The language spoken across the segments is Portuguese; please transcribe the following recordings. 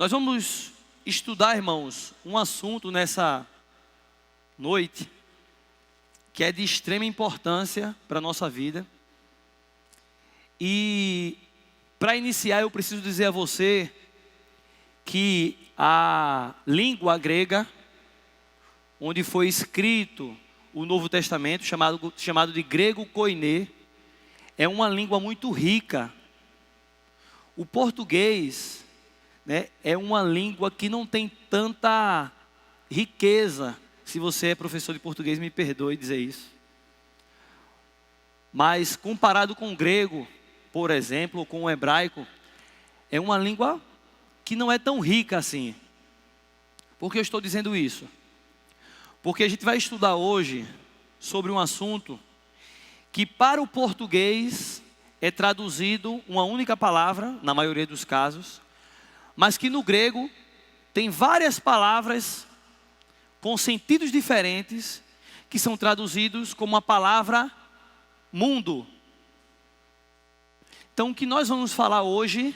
Nós vamos estudar, irmãos, um assunto nessa noite que é de extrema importância para a nossa vida. E para iniciar, eu preciso dizer a você que a língua grega, onde foi escrito o Novo Testamento, chamado de grego koiné, é uma língua muito rica. O português, né, é uma língua que não tem tanta riqueza. Se você é professor de português, me perdoe dizer isso. Mas comparado com o grego, por exemplo, ou com o hebraico, é uma língua que não é tão rica assim. Por que eu estou dizendo isso? Porque a gente vai estudar hoje sobre um assunto que para o português é traduzido uma única palavra, na maioria dos casos, mas que no grego tem várias palavras com sentidos diferentes que são traduzidos como a palavra mundo. Então o que nós vamos falar hoje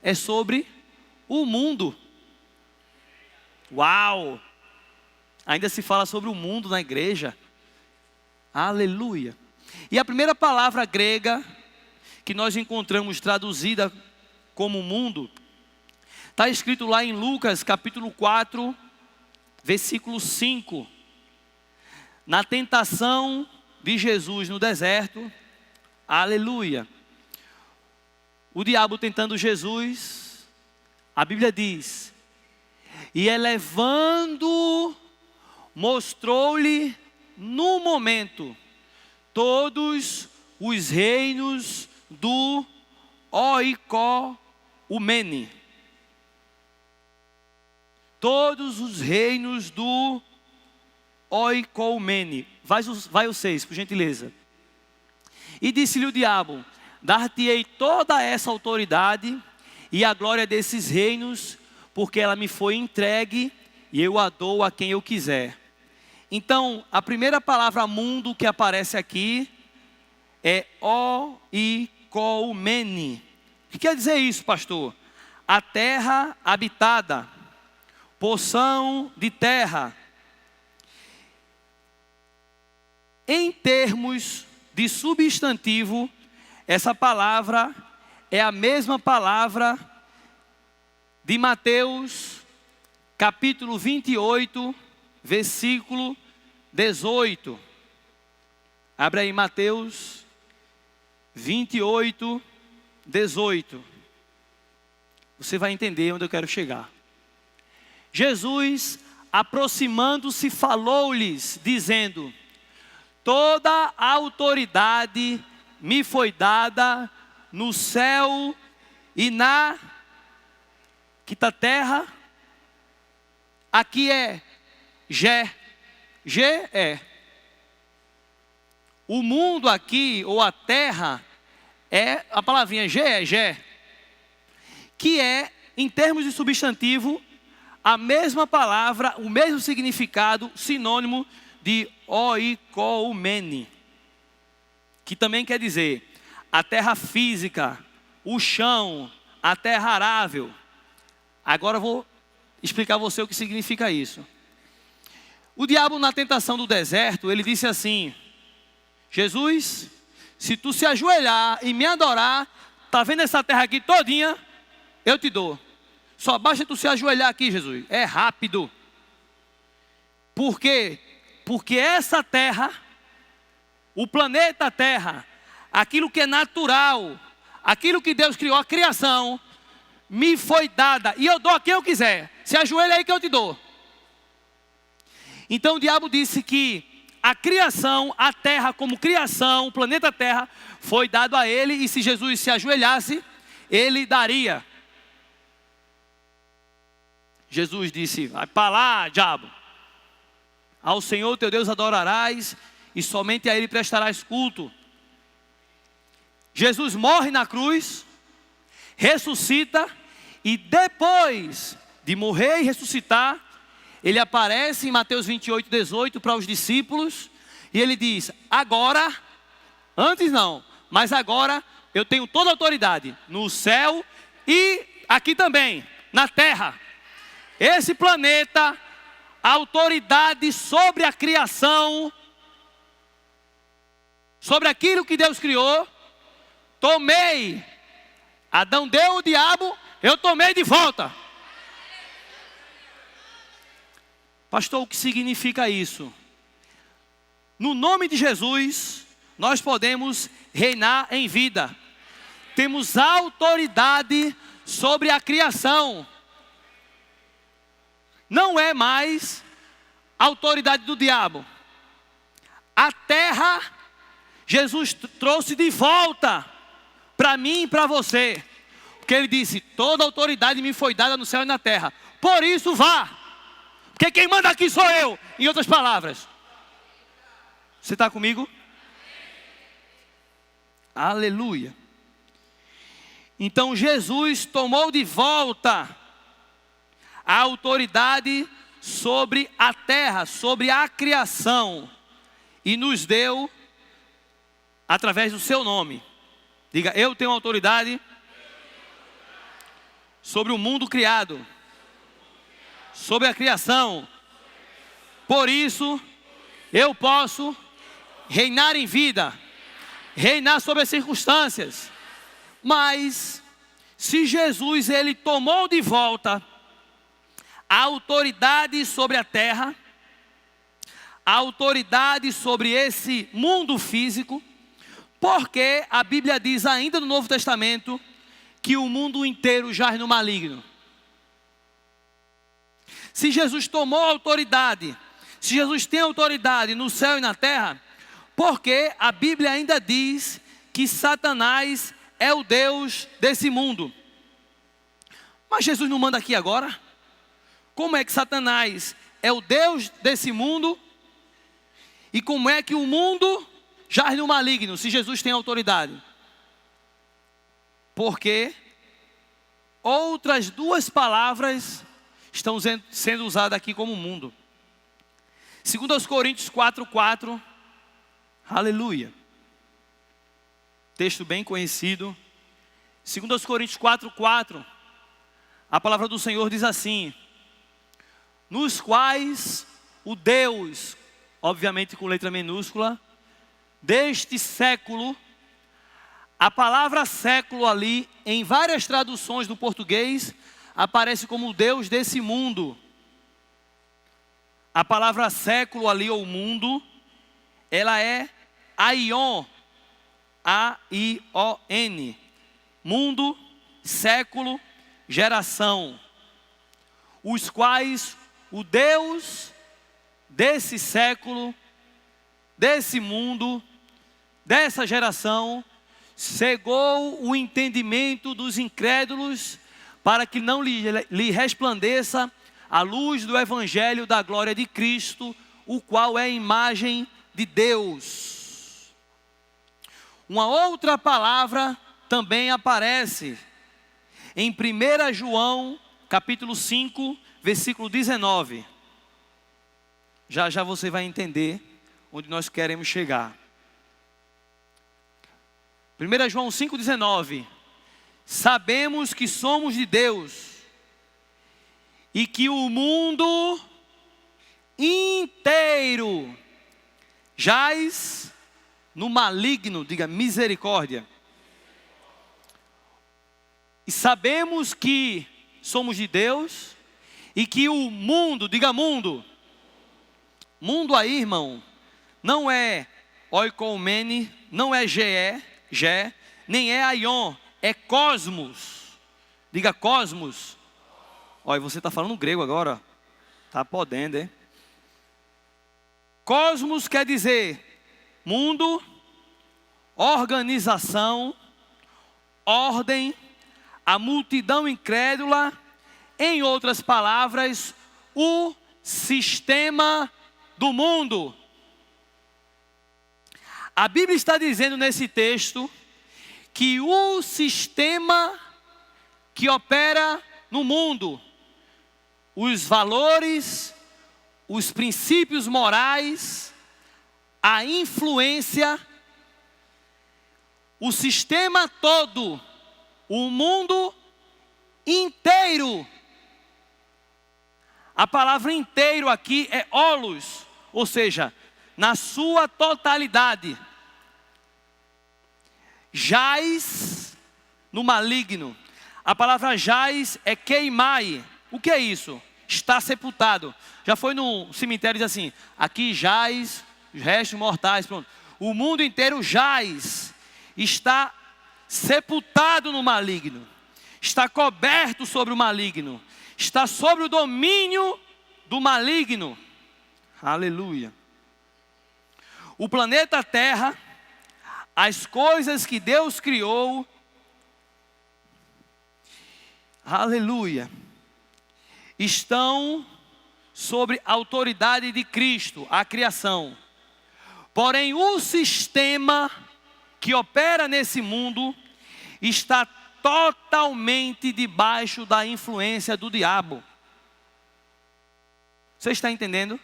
é sobre o mundo. Uau! Ainda se fala sobre o mundo na igreja. Aleluia! E a primeira palavra grega que nós encontramos traduzida como mundo, está escrito lá em Lucas capítulo 4, versículo 5. Na tentação de Jesus no deserto, aleluia. O diabo tentando Jesus, a Bíblia diz, e elevando, mostrou-lhe no momento todos os reinos do Oikoumene. Todos os reinos do Oikoumene. Vai o 6, por gentileza. E disse-lhe o diabo: dar-te-ei toda essa autoridade e a glória desses reinos, porque ela me foi entregue e eu a dou a quem eu quiser. Então, a primeira palavra mundo que aparece aqui é Oikoumene. O que quer dizer isso, pastor? A terra habitada, porção de terra. Em termos de substantivo, essa palavra é a mesma palavra de Mateus, capítulo 28, versículo 18. Abre aí Mateus 28, 18. Você vai entender onde eu quero chegar. Jesus, aproximando-se, falou-lhes, dizendo: toda a autoridade me foi dada no céu e na terra. Aqui é Gé. Gé é. O mundo aqui, ou a terra, é a palavrinha Gé, que é, em termos de substantivo, a mesma palavra, o mesmo significado, sinônimo de Oikoumene, que também quer dizer a terra física, o chão, a terra arável. Agora eu vou explicar a você o que significa isso. O diabo, na tentação do deserto, ele disse assim: Jesus, se tu se ajoelhar e me adorar, tá vendo essa terra aqui todinha, eu te dou. Só basta tu se ajoelhar aqui, Jesus. É rápido. Por quê? Porque essa terra, o planeta Terra, aquilo que é natural, aquilo que Deus criou, a criação, me foi dada. E eu dou a quem eu quiser. Se ajoelha aí que eu te dou. Então o diabo disse que a criação, a terra como criação, o planeta Terra, foi dado a ele. E se Jesus se ajoelhasse, ele daria. Jesus disse: vai para lá, diabo. Ao Senhor teu Deus adorarás e somente a Ele prestarás culto. Jesus morre na cruz, ressuscita, e depois de morrer e ressuscitar, Ele aparece em Mateus 28, 18 para os discípulos, e Ele diz: agora, antes não, mas agora eu tenho toda a autoridade no céu e aqui também. na terra. Esse planeta, a autoridade sobre a criação, sobre aquilo que Deus criou, tomei. Adão deu o diabo, eu tomei de volta. Pastor, o que significa isso? No nome de Jesus, nós podemos reinar em vida. Temos autoridade sobre a criação. Não é mais autoridade do diabo. A terra, Jesus trouxe de volta para mim e para você. Porque ele disse, toda autoridade me foi dada no céu e na terra. Por isso vá. Porque quem manda aqui sou eu. Em outras palavras. Você está comigo? Aleluia. Então Jesus tomou de volta a autoridade sobre a terra, sobre a criação. E nos deu através do seu nome. Diga, eu tenho autoridade sobre o mundo criado, sobre a criação. Por isso, eu posso reinar em vida, reinar sobre as circunstâncias. Mas, se Jesus, ele tomou de volta a autoridade sobre a terra, a autoridade sobre esse mundo físico, porque a Bíblia diz ainda no Novo Testamento que o mundo inteiro jaz no maligno. Se Jesus tomou autoridade, se Jesus tem autoridade no céu e na terra, porque a Bíblia ainda diz que Satanás é o Deus desse mundo. Mas Jesus não manda aqui agora? Como é que Satanás é o Deus desse mundo? E como é que o mundo jaz no maligno, se Jesus tem autoridade? Porque outras duas palavras estão sendo usadas aqui como mundo. 2 Coríntios 4:4, aleluia. Texto bem conhecido. 2 Coríntios 4:4, a palavra do Senhor diz assim: nos quais o Deus, obviamente com letra minúscula, deste século. A palavra século ali, em várias traduções do português, aparece como Deus desse mundo. A palavra século ali, ou mundo, ela é aion, A-I-O-N. Mundo, século, geração. Os quais o Deus desse século, desse mundo, dessa geração, cegou o entendimento dos incrédulos, para que não lhe resplandeça a luz do evangelho da glória de Cristo, o qual é a imagem de Deus. Uma outra palavra também aparece em 1 João, capítulo 5, versículo 19. Já já você vai entender onde nós queremos chegar. 1 João 5,19. Sabemos que somos de Deus e que o mundo inteiro jaz no maligno, diga misericórdia. E sabemos que somos de Deus e que o mundo, diga mundo. Mundo aí, irmão, não é oikoumene, não é Gé, nem é aion, é cosmos. Diga cosmos. Olha, você está falando grego agora. Está podendo, hein? Cosmos quer dizer mundo, organização, ordem, a multidão incrédula. Em outras palavras, o sistema do mundo. A Bíblia está dizendo nesse texto que o sistema que opera no mundo, os valores, os princípios morais, a influência, o sistema todo, o mundo inteiro A palavra inteiro aqui é holos, ou seja, na sua totalidade. Jaz no maligno. A palavra jaz é queimai. O que é isso? Está sepultado. Já foi no cemitério e diz assim, aqui jaz os restos mortais. Pronto. O mundo inteiro jaz, está sepultado no maligno, está coberto sobre o maligno, está sobre o domínio do maligno. Aleluia. O planeta Terra, as coisas que Deus criou, aleluia, estão sobre a autoridade de Cristo, a criação. Porém, o sistema que opera nesse mundo está totalmente debaixo da influência do diabo. Você está entendendo?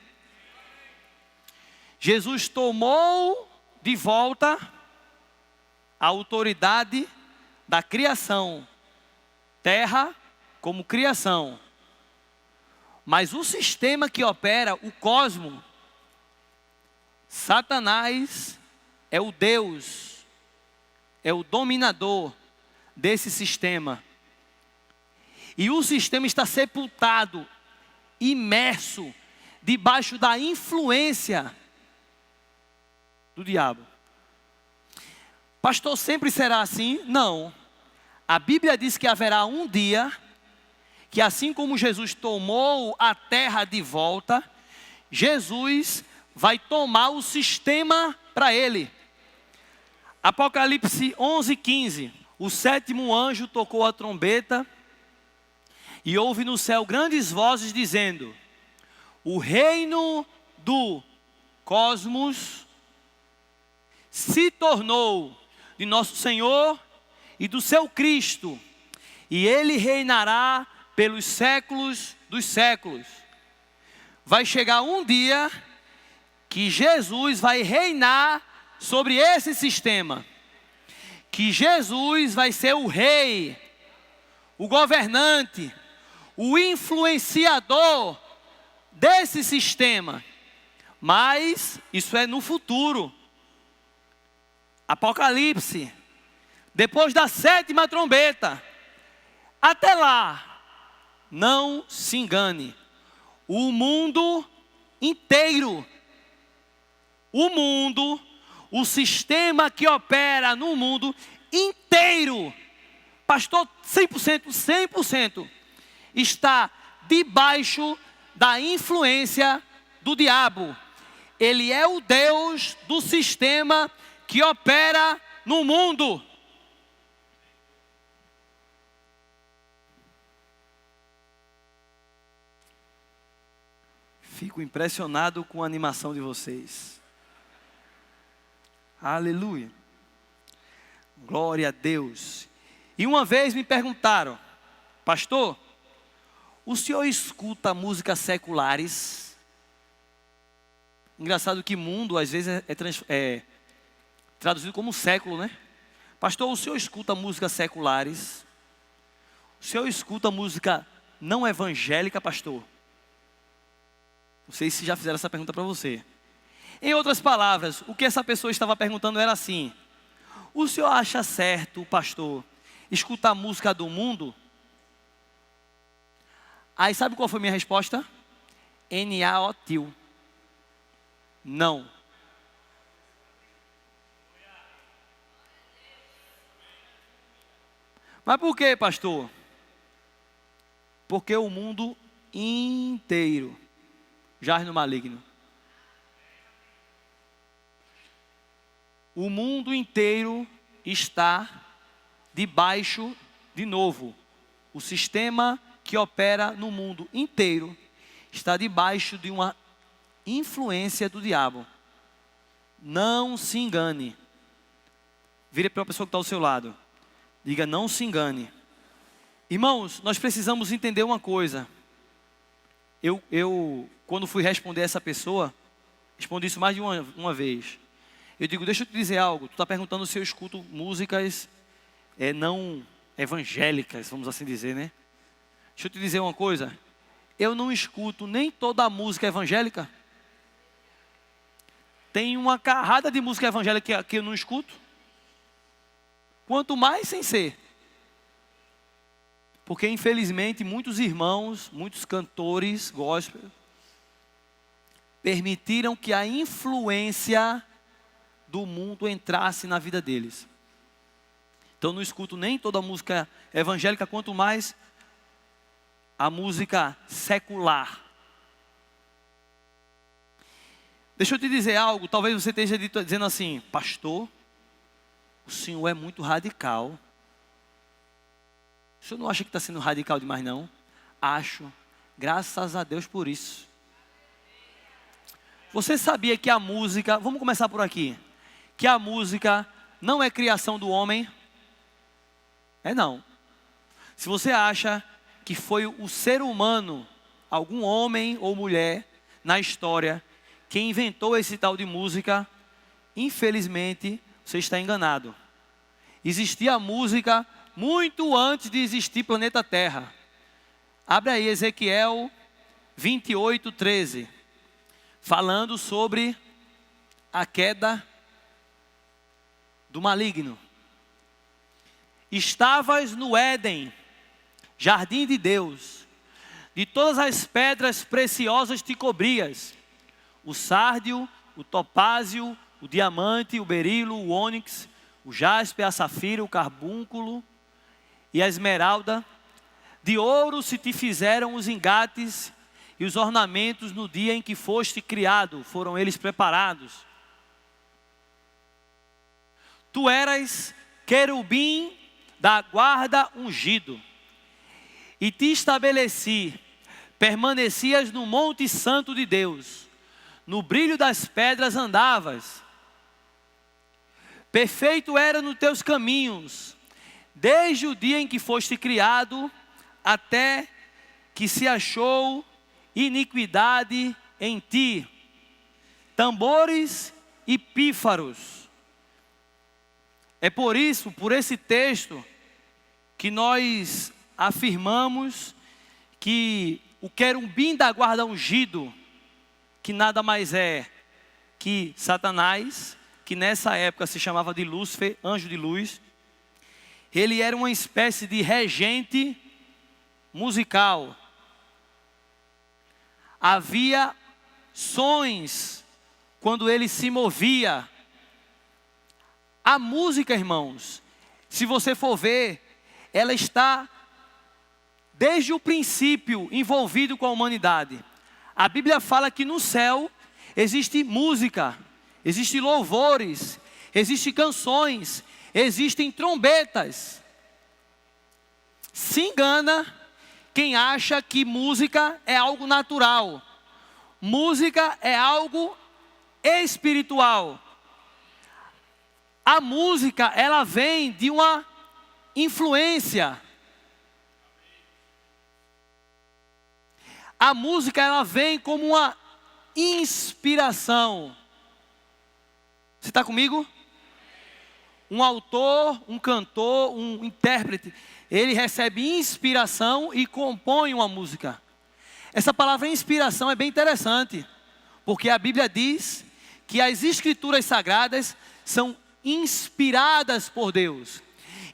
Jesus tomou de volta a autoridade da criação, terra como criação. Mas o sistema que opera, o cosmos, Satanás é o Deus, é o dominador desse sistema. E o sistema está sepultado, imerso, debaixo da influência do diabo. Pastor, sempre será assim? Não. A Bíblia diz que haverá um dia que assim como Jesus tomou a terra de volta, Jesus vai tomar o sistema para ele. Apocalipse 11:15. O sétimo anjo tocou a trombeta e houve no céu grandes vozes dizendo: o reino do cosmos se tornou de nosso Senhor e do seu Cristo, e ele reinará pelos séculos dos séculos. Vai chegar um dia que Jesus vai reinar sobre esse sistema, que Jesus vai ser o rei, o governante, o influenciador desse sistema. Mas isso é no futuro. Apocalipse, depois da sétima trombeta. Até lá, não se engane, o mundo inteiro, o sistema que opera no mundo inteiro, pastor, 100%, está debaixo da influência do diabo. Ele é o Deus do sistema que opera no mundo. Fico impressionado com a animação de vocês. Aleluia. Glória a Deus. E uma vez me perguntaram: pastor, o senhor escuta músicas seculares? Engraçado que mundo às vezes é traduzido como século, né? Pastor, o senhor escuta músicas seculares? O senhor escuta música não evangélica, pastor? Não sei se já fizeram essa pergunta para você. Em outras palavras, o que essa pessoa estava perguntando era assim: o senhor acha certo, pastor, escutar música do mundo? Aí sabe qual foi a minha resposta? N-A-O-T-I-O. Não. Mas por quê, pastor? Porque o mundo inteiro jaz no maligno. O mundo inteiro está debaixo, de novo, o sistema que opera no mundo inteiro está debaixo de uma influência do diabo. Não se engane. Vire para a pessoa que está ao seu lado. Diga: não se engane. Irmãos, nós precisamos entender uma coisa. Eu quando fui responder essa pessoa, respondi isso mais de uma vez. Eu digo: deixa eu te dizer algo. Tu está perguntando se eu escuto músicas não evangélicas, vamos assim dizer, né? Deixa eu te dizer uma coisa. eu não escuto nem toda a música evangélica? Tem uma carrada de música evangélica que eu não escuto. Quanto mais sem ser. Porque infelizmente muitos irmãos, muitos cantores gospel, permitiram que a influência do mundo entrasse na vida deles. Então não escuto nem toda a música evangélica, quanto mais a música secular. Deixa eu te dizer algo, talvez você esteja dizendo assim: pastor, o senhor é muito radical. O senhor não acha que está sendo radical demais, não? Acho, graças a Deus por isso. Você sabia que a música, vamos começar por aqui, que a música não é criação do homem? É não. Se você acha que foi o ser humano, algum homem ou mulher na história, quem inventou esse tal de música, infelizmente você está enganado. Existia música muito antes de existir planeta Terra. Abre aí Ezequiel 28:13, falando sobre a queda do maligno. Estavas no Éden, jardim de Deus, de todas as pedras preciosas te cobrias, o sárdio, o topázio, o diamante, o berilo, o ônix, o jaspe, a safira, o carbúnculo e a esmeralda. De ouro se te fizeram os engates e os ornamentos no dia em que foste criado, foram eles preparados. Tu eras querubim da guarda ungido, e te estabeleci, permanecias no monte santo de Deus, no brilho das pedras andavas. Perfeito era nos teus caminhos, desde o dia em que foste criado, até que se achou iniquidade em ti. Tambores e pífaros. É por isso, por esse texto, que nós afirmamos que o querubim da guarda ungido, que nada mais é que Satanás, que nessa época se chamava de Lúcifer, anjo de luz, ele era uma espécie de regente musical. Havia sons quando ele se movia. A música, irmãos, se você for ver, ela está desde o princípio envolvido com a humanidade. A Bíblia fala que no céu existe música, existem louvores, existem canções, existem trombetas. Se engana quem acha que música é algo natural. Música é algo espiritual. A música, ela vem de uma influência. A música, ela vem como uma inspiração. Você está comigo? Um autor, um cantor, um intérprete, ele recebe inspiração e compõe uma música. Essa palavra inspiração é bem interessante, porque a Bíblia diz que as escrituras sagradas são inspiradas por Deus.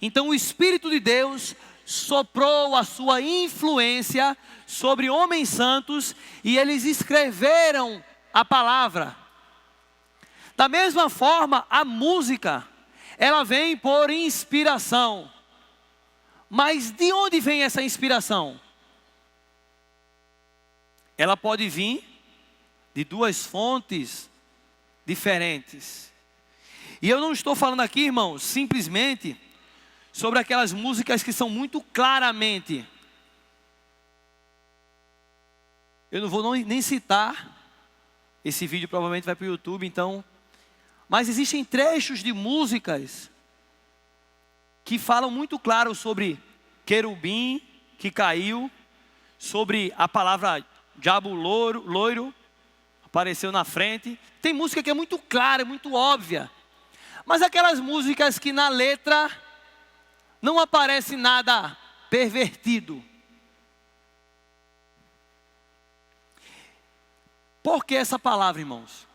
Então o Espírito de Deus soprou a sua influência sobre homens santos e eles escreveram a palavra. Da mesma forma, a música, ela vem por inspiração. Mas de onde vem essa inspiração? Ela pode vir de duas fontes diferentes. E eu não estou falando aqui, irmãos, simplesmente sobre aquelas músicas que são muito claramente. Eu não vou nem citar, esse vídeo provavelmente vai para o YouTube, então. Mas existem trechos de músicas que falam muito claro sobre querubim que caiu, sobre a palavra diabo loiro, apareceu na frente. Tem música que é muito clara, muito óbvia. Mas aquelas músicas que na letra não aparece nada pervertido. Por que essa palavra, irmãos?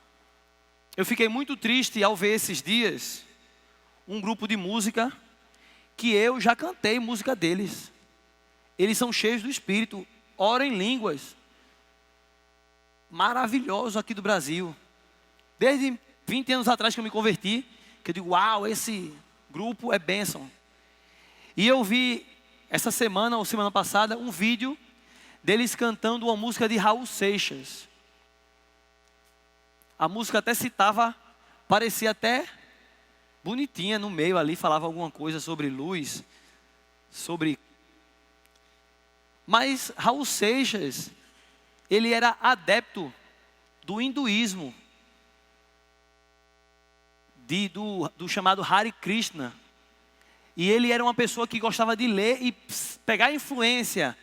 Eu fiquei muito triste ao ver esses dias um grupo de música que eu já cantei música deles. Eles são cheios do Espírito, oram em línguas. Maravilhoso aqui do Brasil. Desde 20 anos atrás que eu me converti, que eu digo, uau, esse grupo é bênção. E eu vi essa semana ou semana passada um vídeo deles cantando uma música de Raul Seixas. A música até citava, parecia até bonitinha no meio ali, falava alguma coisa sobre luz, sobre... Mas Raul Seixas, ele era adepto do hinduísmo, do chamado Hare Krishna. E ele era uma pessoa que gostava de ler e pegar influência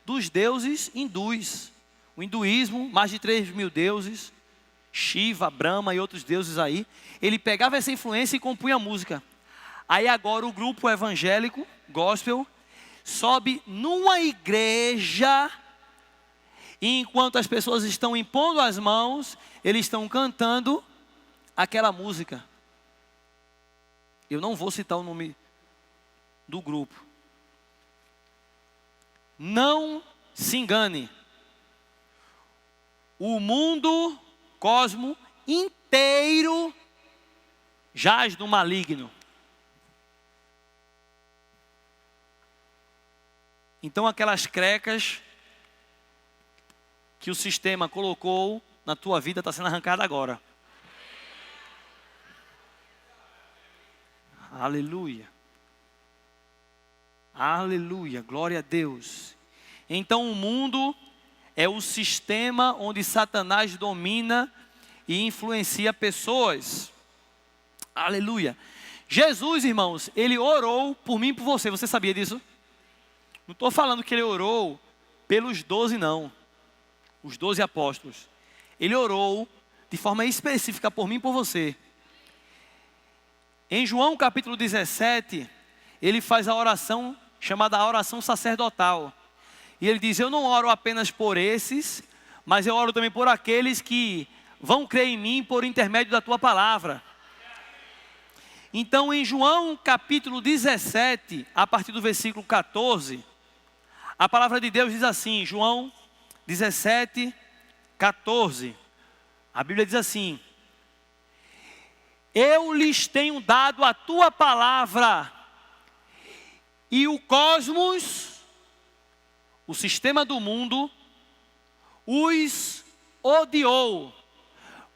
dos deuses hindus. O hinduísmo, mais de 3.000 deuses, Shiva, Brahma e outros deuses aí. Ele pegava essa influência e compunha música. Aí agora o grupo evangélico, gospel, sobe numa igreja e enquanto as pessoas estão impondo as mãos, eles estão cantando aquela música. Eu não vou citar o nome do grupo. Não se engane. O mundo, cosmo inteiro jaz no maligno. Então aquelas crecas que o sistema colocou na tua vida está sendo arrancada agora. Aleluia. Aleluia, glória a Deus. Então o mundo é o sistema onde Satanás domina e influencia pessoas. Aleluia. Jesus, irmãos, ele orou por mim e por você. Você sabia disso? Não estou falando que ele orou pelos 12, não. Os 12 apóstolos. Ele orou de forma específica por mim e por você. Em João capítulo 17, ele faz a oração chamada a oração sacerdotal. E ele diz, eu não oro apenas por esses, mas eu oro também por aqueles que vão crer em mim por intermédio da tua palavra. Então em João capítulo 17, a partir do versículo 14, a palavra de Deus diz assim, João 17, 14. A Bíblia diz assim, eu lhes tenho dado a tua palavra, e o cosmos, o sistema do mundo, os odiou,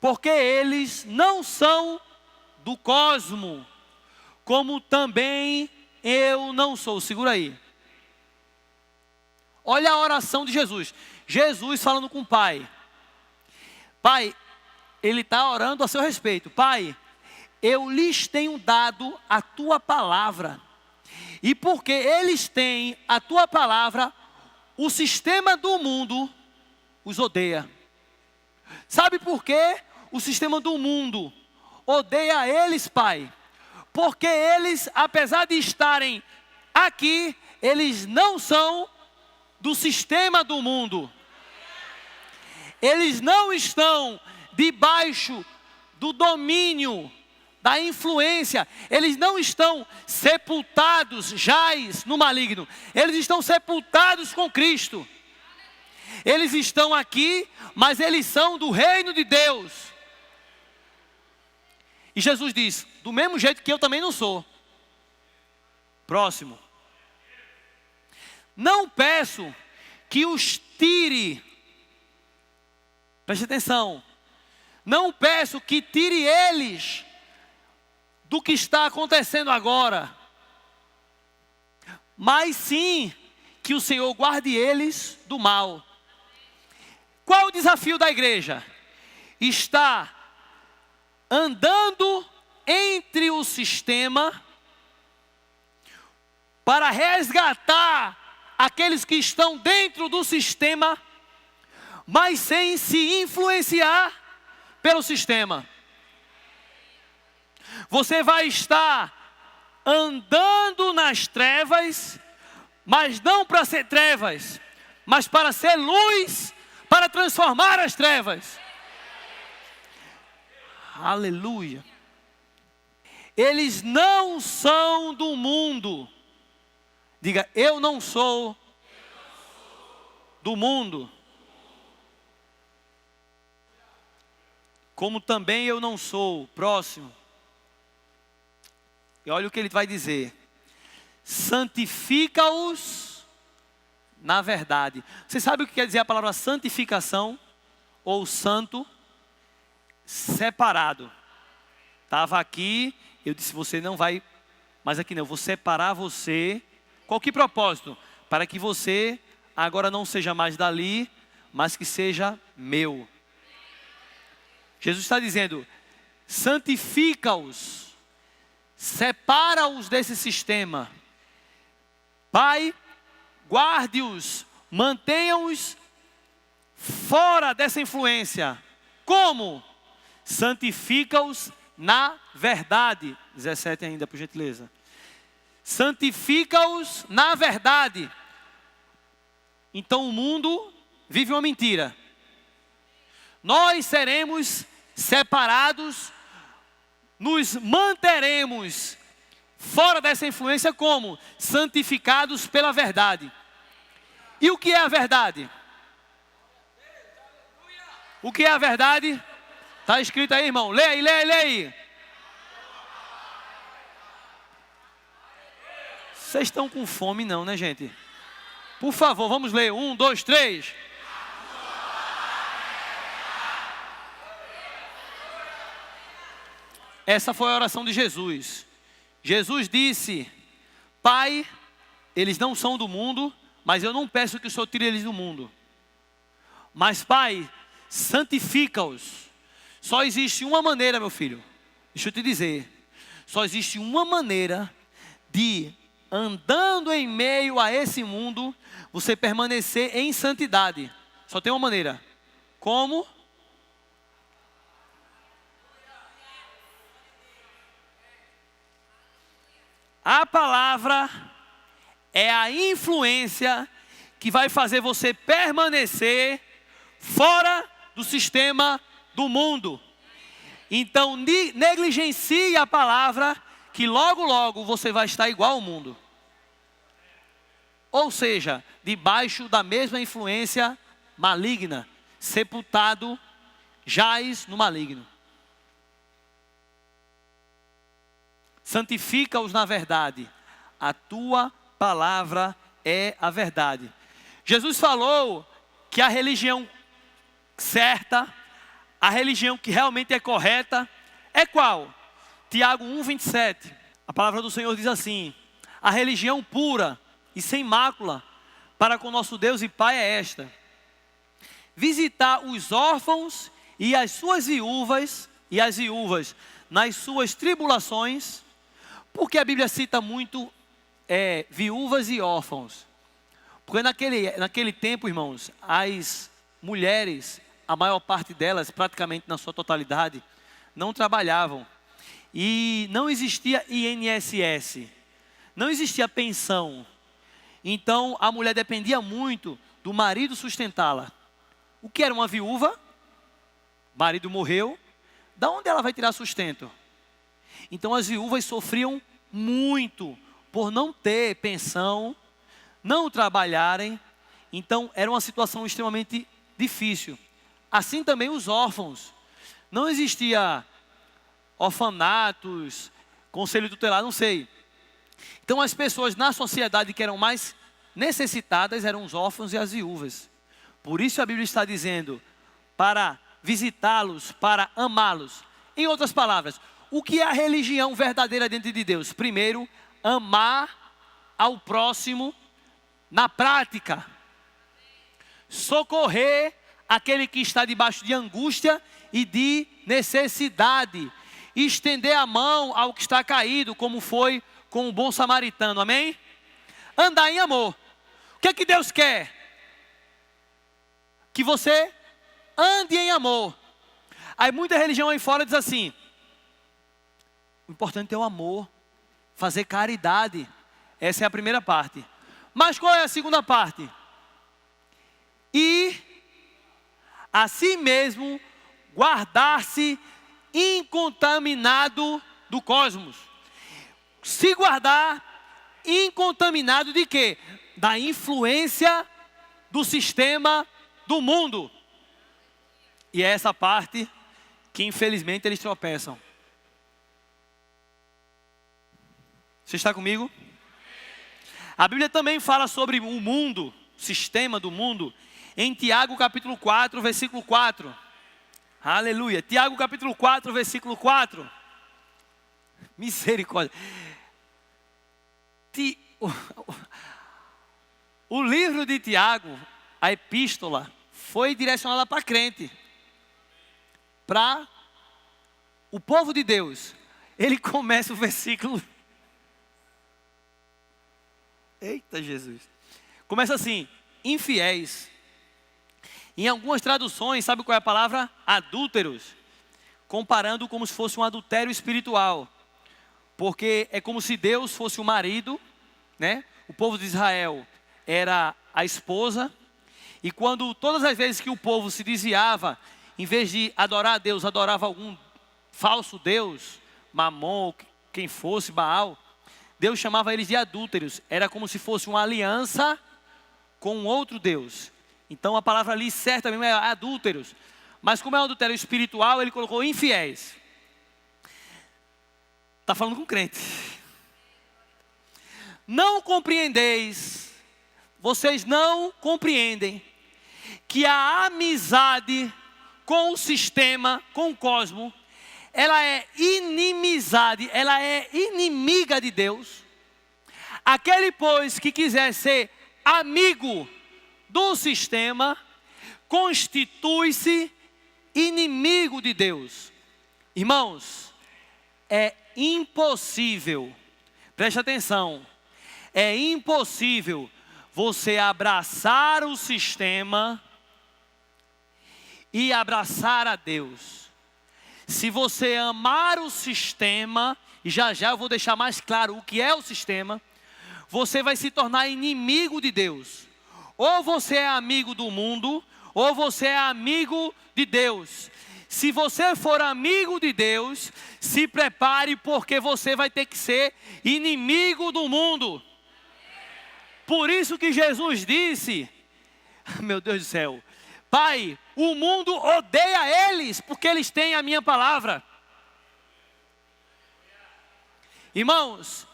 porque eles não são do cosmo, como também eu não sou. Segura aí. Olha a oração de Jesus. Jesus falando com o Pai. Pai, ele está orando a seu respeito. Pai, eu lhes tenho dado a tua palavra. E porque eles têm a tua palavra, o sistema do mundo os odeia. Sabe por quê? O sistema do mundo odeia eles, Pai. Porque eles, apesar de estarem aqui, eles não são do sistema do mundo. Eles não estão debaixo do domínio, da influência. Eles não estão sepultados, jaz no maligno. Eles estão sepultados com Cristo. Eles estão aqui, mas eles são do reino de Deus. E Jesus diz, do mesmo jeito que eu também não sou. Próximo. Não peço que os tire. Preste atenção. Não peço que tire eles do que está acontecendo agora. Mas sim que o Senhor guarde eles do mal. Qual é o desafio da igreja? Está andando entre o sistema para resgatar aqueles que estão dentro do sistema, mas sem se influenciar pelo sistema. Você vai estar andando nas trevas, mas não para ser trevas, mas para ser luz, para transformar as trevas. Aleluia. Eles não são do mundo. Diga, eu não sou do mundo. Como também eu não sou. Próximo. E olha o que ele vai dizer. Santifica-os na verdade. Você sabe o que quer dizer a palavra santificação? Ou santo? Separado. Estava aqui, eu disse, você não vai, mas aqui não, eu vou separar você. Qual que propósito? Para que você agora não seja mais dali, mas que seja meu. Jesus está dizendo, santifica-os, separa-os desse sistema. Pai, guarde-os, mantenha-os fora dessa influência. Como? Santifica-os na verdade. 17 ainda, por gentileza. Santifica-os na verdade. Então o mundo vive uma mentira. Nós seremos separados, nos manteremos fora dessa influência como? Santificados pela verdade. E o que é a verdade? O que é a verdade? Está escrito aí, irmão. Lê aí, lê aí, lê aí. Vocês estão com fome não, né, gente? Por favor, vamos ler. 1, 2, 3. Essa foi a oração de Jesus. Jesus disse, Pai, eles não são do mundo, mas eu não peço que o Senhor tire eles do mundo. Mas Pai, santifica-os. Só existe uma maneira, meu filho. Deixa eu te dizer. Só existe uma maneira de, andando em meio a esse mundo, você permanecer em santidade. Só tem uma maneira. Como? A palavra é a influência que vai fazer você permanecer fora do sistema do mundo. Então negligencie a palavra, que logo logo você vai estar igual ao mundo. Ou seja, debaixo da mesma influência maligna, sepultado, jaz no maligno. Santifica-os na verdade. A tua palavra é a verdade. Jesus falou que a religião certa, a religião que realmente é correta, é qual? Tiago 1:27. A palavra do Senhor diz assim: a religião pura e sem mácula para com nosso Deus e Pai é esta: visitar os órfãos e as suas viúvas, nas suas tribulações. Porque a Bíblia cita muito viúvas e órfãos? Porque naquele tempo, irmãos, as mulheres, a maior parte delas, praticamente na sua totalidade, não trabalhavam. E não existia INSS, não existia pensão. Então a mulher dependia muito do marido sustentá-la. O que era uma viúva? O marido morreu, da onde ela vai tirar sustento? Então as viúvas sofriam muito por não ter pensão, não trabalharem. Então era uma situação extremamente difícil. Assim também os órfãos. Não existia orfanatos, conselho tutelar, não sei. Então as pessoas na sociedade que eram mais necessitadas eram os órfãos e as viúvas. Por isso a Bíblia está dizendo para visitá-los, para amá-los. Em outras palavras, o que é a religião verdadeira diante de Deus? Primeiro, amar ao próximo na prática. Socorrer aquele que está debaixo de angústia e de necessidade. Estender a mão ao que está caído, como foi com o bom samaritano, amém? Andar em amor. O que é que Deus quer? Que você ande em amor. Aí muita religião aí fora diz assim: o importante é o amor, fazer caridade. Essa é a primeira parte. Mas qual é a segunda parte? E a si mesmo guardar-se incontaminado do cosmos. Se guardar incontaminado de quê? Da influência do sistema do mundo. E é essa parte que infelizmente eles tropeçam. Você está comigo? A Bíblia também fala sobre o mundo, sistema do mundo, em Tiago capítulo 4, versículo 4. Aleluia. Tiago capítulo 4, versículo 4. Misericórdia. O livro de Tiago, a epístola, foi direcionada para crente. Para o povo de Deus. Ele começa o versículo. Eita Jesus. Começa assim: infiéis. Em algumas traduções, sabe qual é a palavra? Adúlteros. Comparando como se fosse um adultério espiritual. Porque é como se Deus fosse o marido, né? O povo de Israel era a esposa. E quando todas as vezes que o povo se desviava, em vez de adorar a Deus, adorava algum falso Deus, Mamon, quem fosse, Baal, Deus chamava eles de adúlteros. Era como se fosse uma aliança com um outro Deus. Então a palavra ali certa mesmo é adúlteros. Mas como é um adultério espiritual, ele colocou infiéis. Está falando com crente. Não compreendeis, vocês não compreendem que a amizade com o sistema, com o cosmos, ela é inimizade, ela é inimiga de Deus. Aquele, pois, que quiser ser amigo do sistema, constitui-se inimigo de Deus. Irmãos, é impossível, preste atenção, é impossível você abraçar o sistema e abraçar a Deus. Se você amar o sistema, e já já eu vou deixar mais claro o que é o sistema, você vai se tornar inimigo de Deus. Ou você é amigo do mundo, ou você é amigo de Deus. Se você for amigo de Deus, se prepare, porque você vai ter que ser inimigo do mundo. Por isso que Jesus disse, meu Deus do céu, Pai, o mundo odeia eles, porque eles têm a minha palavra. Irmãos,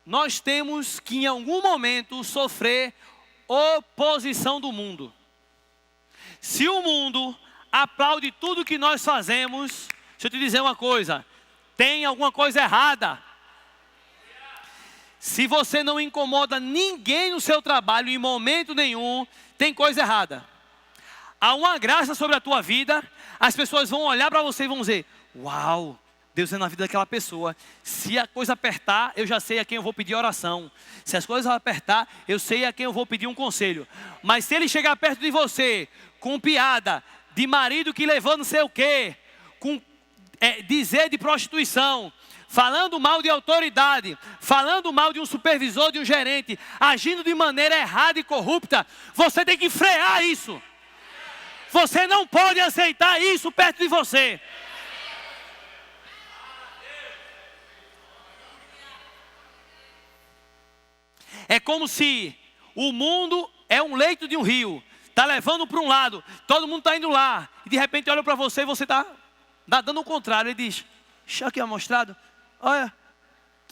nós temos que em algum momento sofrer oposição do mundo. Se o mundo aplaude tudo que nós fazemos, deixa eu te dizer uma coisa, tem alguma coisa errada. Se você não incomoda ninguém no seu trabalho em momento nenhum, tem coisa errada. Há uma graça sobre a tua vida, as pessoas vão olhar para você e vão dizer, uau, Deus é na vida daquela pessoa. Se a coisa apertar, eu já sei a quem eu vou pedir oração. Se as coisas apertar, eu sei a quem eu vou pedir um conselho. Mas se ele chegar perto de você, com piada, de marido que levou não sei o quê, com dizer de prostituição, falando mal de autoridade, falando mal de um supervisor, de um gerente, agindo de maneira errada e corrupta, você tem que frear isso. Você não pode aceitar isso perto de você. É como se o mundo é um leito de um rio. Está levando para um lado, todo mundo está indo lá. E de repente olha para você e você está dando o contrário. Ele diz, deixa aqui mostrado. Olha,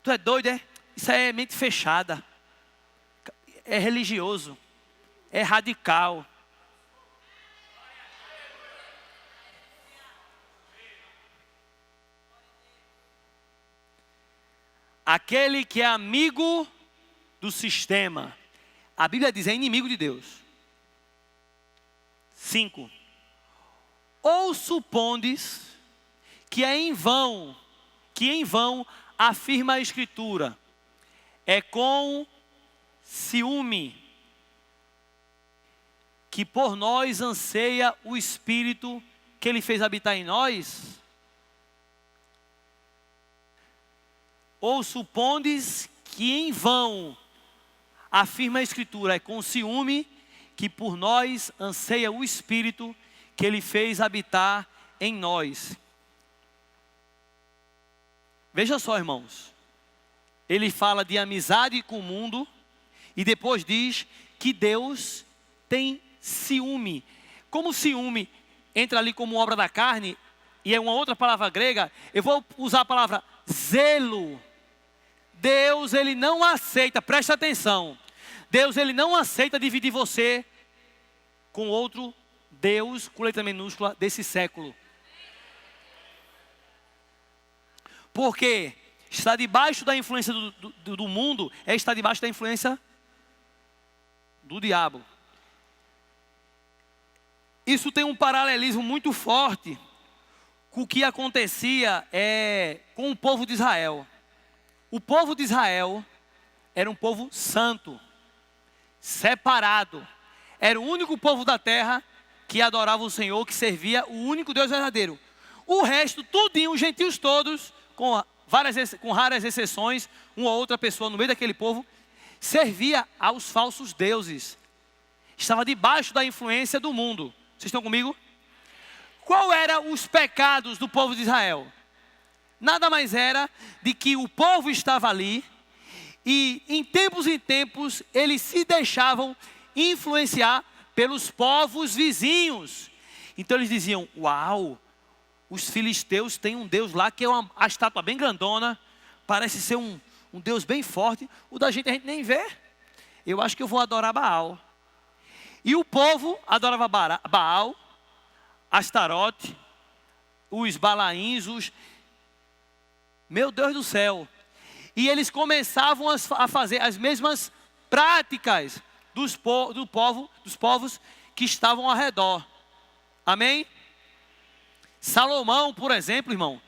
tu é doido, é? Isso é mente fechada. É religioso. É radical. Aquele que é amigo do sistema, a Bíblia diz, é inimigo de Deus. 5. Ou supondes que em vão afirma a Escritura, é com ciúme que por nós anseia o Espírito que Ele fez habitar em nós? Ou supondes que em vão afirma a Escritura, é com ciúme que por nós anseia o Espírito que Ele fez habitar em nós. Veja só, irmãos. Ele fala de amizade com o mundo e depois diz que Deus tem ciúme. Como ciúme entra ali como obra da carne e é uma outra palavra grega, eu vou usar a palavra zelo. Deus, ele não aceita, presta atenção. Deus, ele não aceita dividir você com outro Deus, com letra minúscula, desse século. Porque estar debaixo da influência do mundo é estar debaixo da influência do diabo. Isso tem um paralelismo muito forte com o que acontecia com o povo de Israel. O povo de Israel era um povo santo, separado. Era o único povo da terra que adorava o Senhor, que servia o único Deus verdadeiro. O resto, tudinho, os gentios todos, com raras exceções, uma ou outra pessoa no meio daquele povo, servia aos falsos deuses. Estava debaixo da influência do mundo. Vocês estão comigo? Qual eram os pecados do povo de Israel? Nada mais era de que o povo estava ali e em tempos eles se deixavam influenciar pelos povos vizinhos. Então eles diziam, uau, os filisteus têm um Deus lá que é a estátua bem grandona, parece ser um Deus bem forte, o da gente a gente nem vê. Eu acho que eu vou adorar Baal. E o povo adorava Baal, Astarote, os Balaíns, meu Deus do céu. E eles começavam a fazer as mesmas práticas dos povos que estavam ao redor. Amém? Salomão, por exemplo, irmão,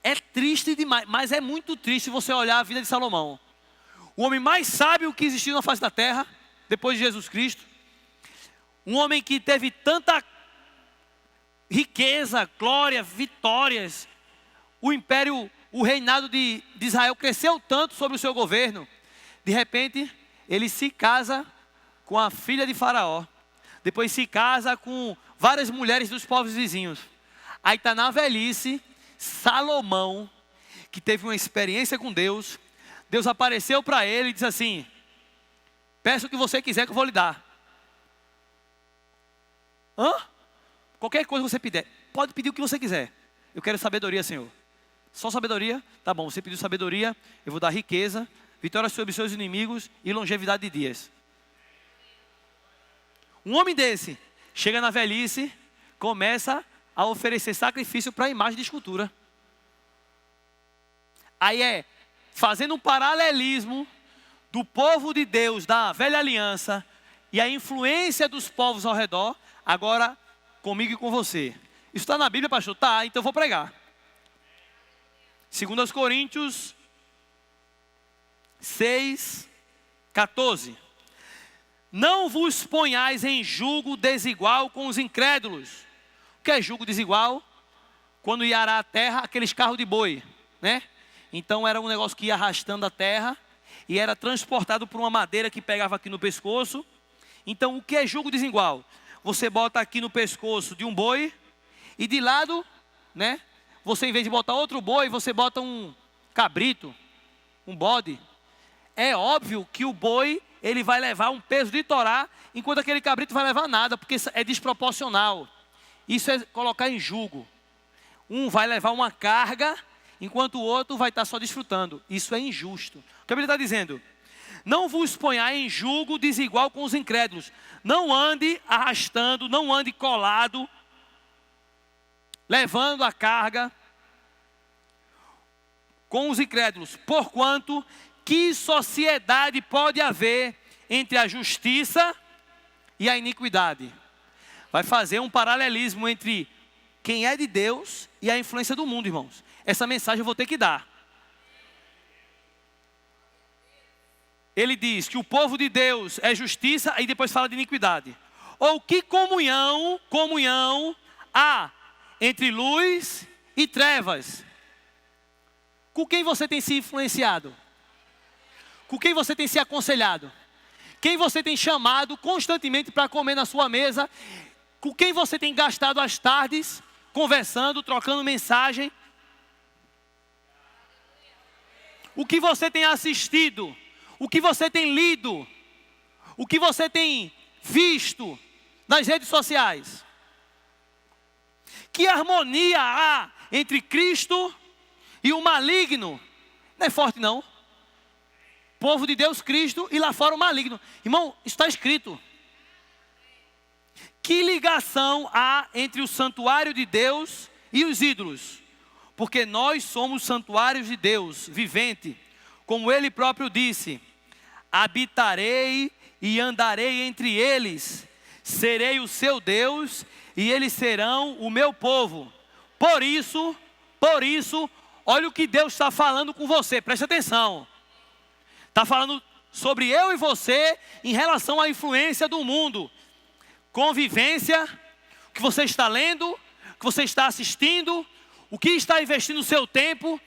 é triste demais, mas é muito triste você olhar a vida de Salomão. O homem mais sábio que existiu na face da terra, depois de Jesus Cristo. Um homem que teve tanta riqueza, glória, vitórias. O império, o reinado de Israel cresceu tanto sobre o seu governo. De repente, ele se casa com a filha de Faraó. Depois se casa com várias mulheres dos povos vizinhos. Aí está na velhice, Salomão, que teve uma experiência com Deus. Deus apareceu para ele e disse assim, peça o que você quiser que eu vou lhe dar. Hã? Qualquer coisa que você pedir, pode pedir o que você quiser. Eu quero sabedoria, Senhor. Só sabedoria? Tá bom, você pediu sabedoria, eu vou dar riqueza, vitória sobre seus inimigos e longevidade de dias. Um homem desse, chega na velhice, começa a oferecer sacrifício para a imagem de escultura. Aí fazendo um paralelismo do povo de Deus, da velha aliança, e a influência dos povos ao redor, agora comigo e com você. Isso está na Bíblia, pastor? Tá, então eu vou pregar. 2 Coríntios 6, 14. Não vos ponhais em julgo desigual com os incrédulos. O que é julgo desigual? Quando ia arar a terra, aqueles carros de boi, né? Então era um negócio que ia arrastando a terra e era transportado por uma madeira que pegava aqui no pescoço. Então o que é julgo desigual? Você bota aqui no pescoço de um boi e de lado, né? Você, em vez de botar outro boi, você bota um cabrito, um bode. É óbvio que o boi, ele vai levar um peso de Torá, enquanto aquele cabrito vai levar nada, porque é desproporcional. Isso é colocar em jugo. Um vai levar uma carga, enquanto o outro vai estar só desfrutando. Isso é injusto. O que a Bíblia está dizendo? Não vos ponhai em jugo desigual com os incrédulos. Não ande arrastando, não ande colado, levando a carga com os incrédulos. Porquanto, que sociedade pode haver entre a justiça e a iniquidade? Vai fazer um paralelismo entre quem é de Deus e a influência do mundo, irmãos. Essa mensagem eu vou ter que dar. Ele diz que o povo de Deus é justiça, aí depois fala de iniquidade. Ou que comunhão há entre luz e trevas? Com quem você tem se influenciado? Com quem você tem se aconselhado? Quem você tem chamado constantemente para comer na sua mesa? Com quem você tem gastado as tardes conversando, trocando mensagem? o que você tem assistido, o que você tem lido, o que você tem visto nas redes sociais. Que harmonia há entre Cristo e o maligno? Não é forte não. Povo de Deus, Cristo, e lá fora o maligno. Irmão, isso está escrito. Que ligação há entre o santuário de Deus e os ídolos? Porque nós somos santuários de Deus, vivente. Como Ele próprio disse, habitarei e andarei entre eles. Serei o seu Deus e eles serão o meu povo. Por isso, olha o que Deus está falando com você, preste atenção. Está falando sobre eu e você em relação à influência do mundo. Convivência, o que você está lendo, o que você está assistindo, o que está investindo o seu tempo,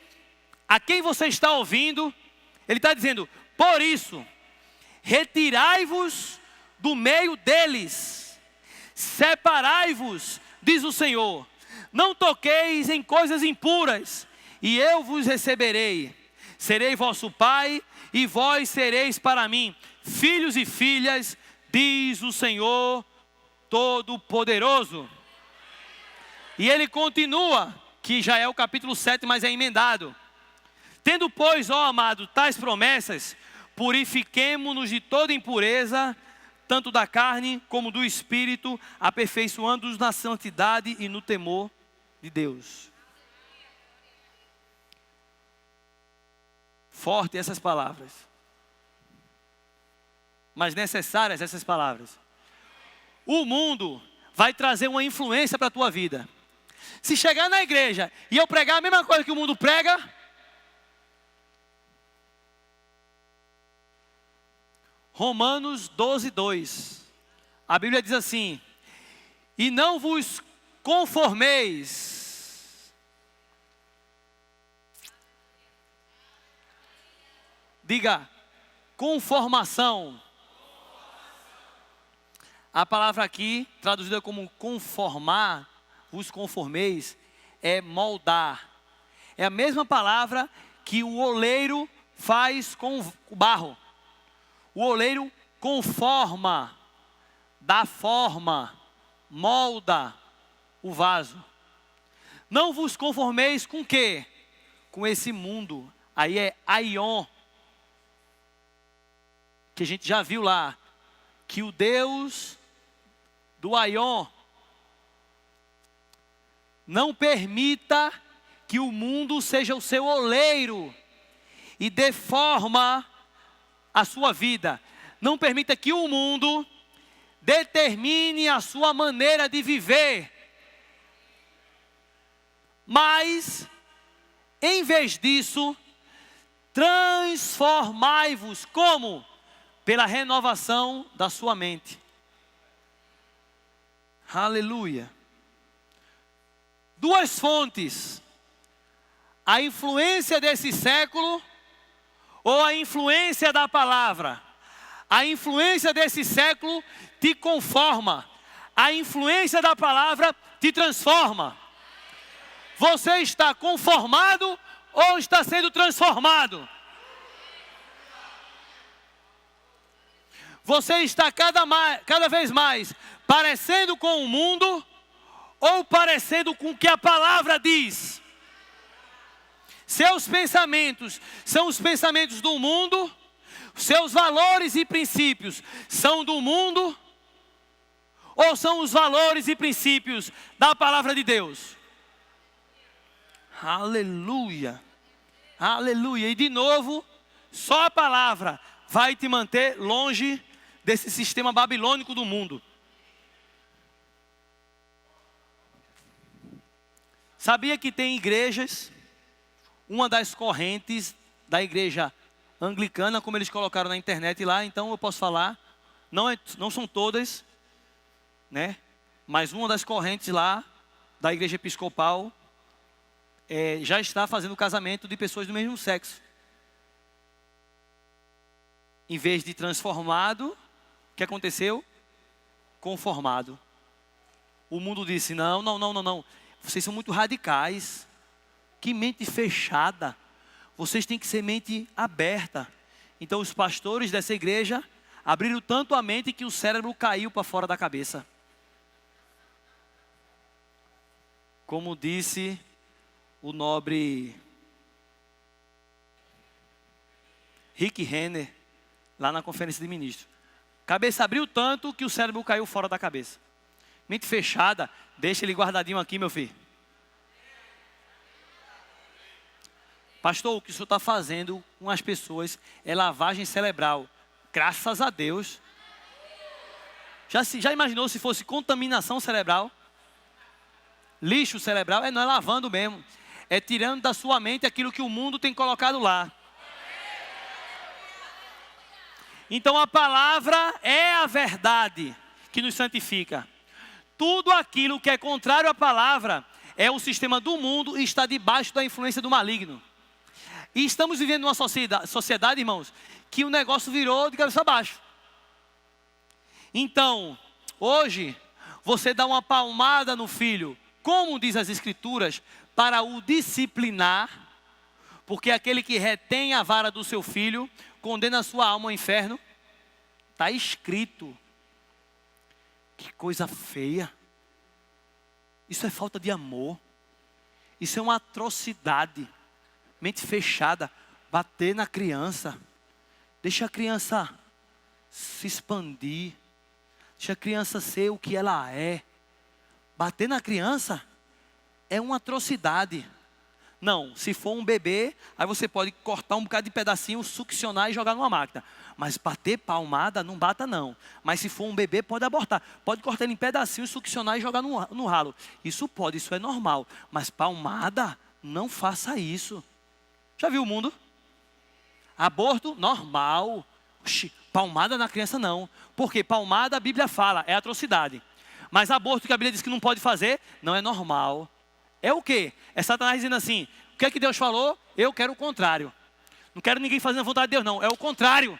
a quem você está ouvindo. Ele está dizendo, por isso, retirai-vos do meio deles, separai-vos, diz o Senhor, não toqueis em coisas impuras, e eu vos receberei, serei vosso pai, e vós sereis para mim filhos e filhas, diz o Senhor Todo-Poderoso. E ele continua, que já é o capítulo 7, mas é emendado. Tendo, pois, ó amado, tais promessas, purifiquemo-nos de toda impureza, tanto da carne como do espírito, aperfeiçoando-nos na santidade e no temor de Deus. Forte essas palavras, mas necessárias essas palavras. O mundo vai trazer uma influência para a tua vida. Se chegar na igreja e eu pregar a mesma coisa que o mundo prega, Romanos 12:2, a Bíblia diz assim, e não vos conformeis, diga, conformação. A palavra aqui, traduzida como conformar, vos conformeis, é moldar. É a mesma palavra que o oleiro faz com o barro. O oleiro conforma, dá forma, molda o vaso. Não vos conformeis com o quê? Com esse mundo. Aí é aion, que a gente já viu lá, que o Deus do aion não permita que o mundo seja o seu oleiro e deforma a sua vida. Não permita que o mundo determine a sua maneira de viver. Mas, em vez disso, transformai-vos como? Pela renovação da sua mente. Aleluia. Duas fontes. A influência desse século ou a influência da palavra. A influência desse século te conforma. A influência da palavra te transforma. Você está conformado ou está sendo transformado? Você está cada vez mais parecendo com o mundo ou parecendo com o que a palavra diz? Seus pensamentos são os pensamentos do mundo, seus valores e princípios são do mundo ou são os valores e princípios da palavra de Deus? Aleluia, aleluia. E de novo, só a palavra vai te manter longe desse sistema babilônico do mundo. Sabia que tem igrejas, uma das correntes da igreja anglicana, como eles colocaram na internet lá, então eu posso falar, não são todas, né? Mas uma das correntes lá da igreja episcopal já está fazendo casamento de pessoas do mesmo sexo. Em vez de transformado, o que aconteceu? Conformado. O mundo disse, não. Vocês são muito radicais. Que mente fechada. vocês têm que ser mente aberta. Então os pastores dessa igreja abriram tanto a mente que o cérebro caiu para fora da cabeça. Como disse o nobre Rick Renner, lá na conferência de ministros. Cabeça abriu tanto que o cérebro caiu fora da cabeça. Mente fechada, deixa ele guardadinho aqui, meu filho. Pastor, o que o senhor está fazendo com as pessoas é lavagem cerebral. Graças a Deus. Já imaginou se fosse contaminação cerebral? Lixo cerebral? Não é lavando mesmo. É tirando da sua mente aquilo que o mundo tem colocado lá. Então a palavra é a verdade que nos santifica. Tudo aquilo que é contrário à palavra é o sistema do mundo e está debaixo da influência do maligno. E estamos vivendo numa sociedade, irmãos, que o negócio virou de cabeça abaixo. Então, hoje, você dá uma palmada no filho, como diz as Escrituras, para o disciplinar, porque aquele que retém a vara do seu filho, condena a sua alma ao inferno. Está escrito. Que coisa feia. Isso é falta de amor. Isso é uma atrocidade. Mente fechada, bater na criança. Deixa a criança se expandir. Deixa a criança ser o que ela é. Bater na criança é uma atrocidade. Não, se for um bebê, aí você pode cortar um bocado de pedacinho, succionar e jogar numa máquina. Mas bater palmada, não bata não. Mas se for um bebê, pode abortar. Pode cortar ele em pedacinhos, succionar e jogar no ralo. Isso pode, isso é normal. Mas palmada, não faça isso. Já viu o mundo? Aborto, normal. Oxi, palmada na criança não. Porque palmada, a Bíblia fala, é atrocidade. Mas aborto que a Bíblia diz que não pode fazer, não é normal. É o quê? É Satanás dizendo assim, o que é que Deus falou? Eu quero o contrário. Não quero ninguém fazendo a vontade de Deus, não. É o contrário.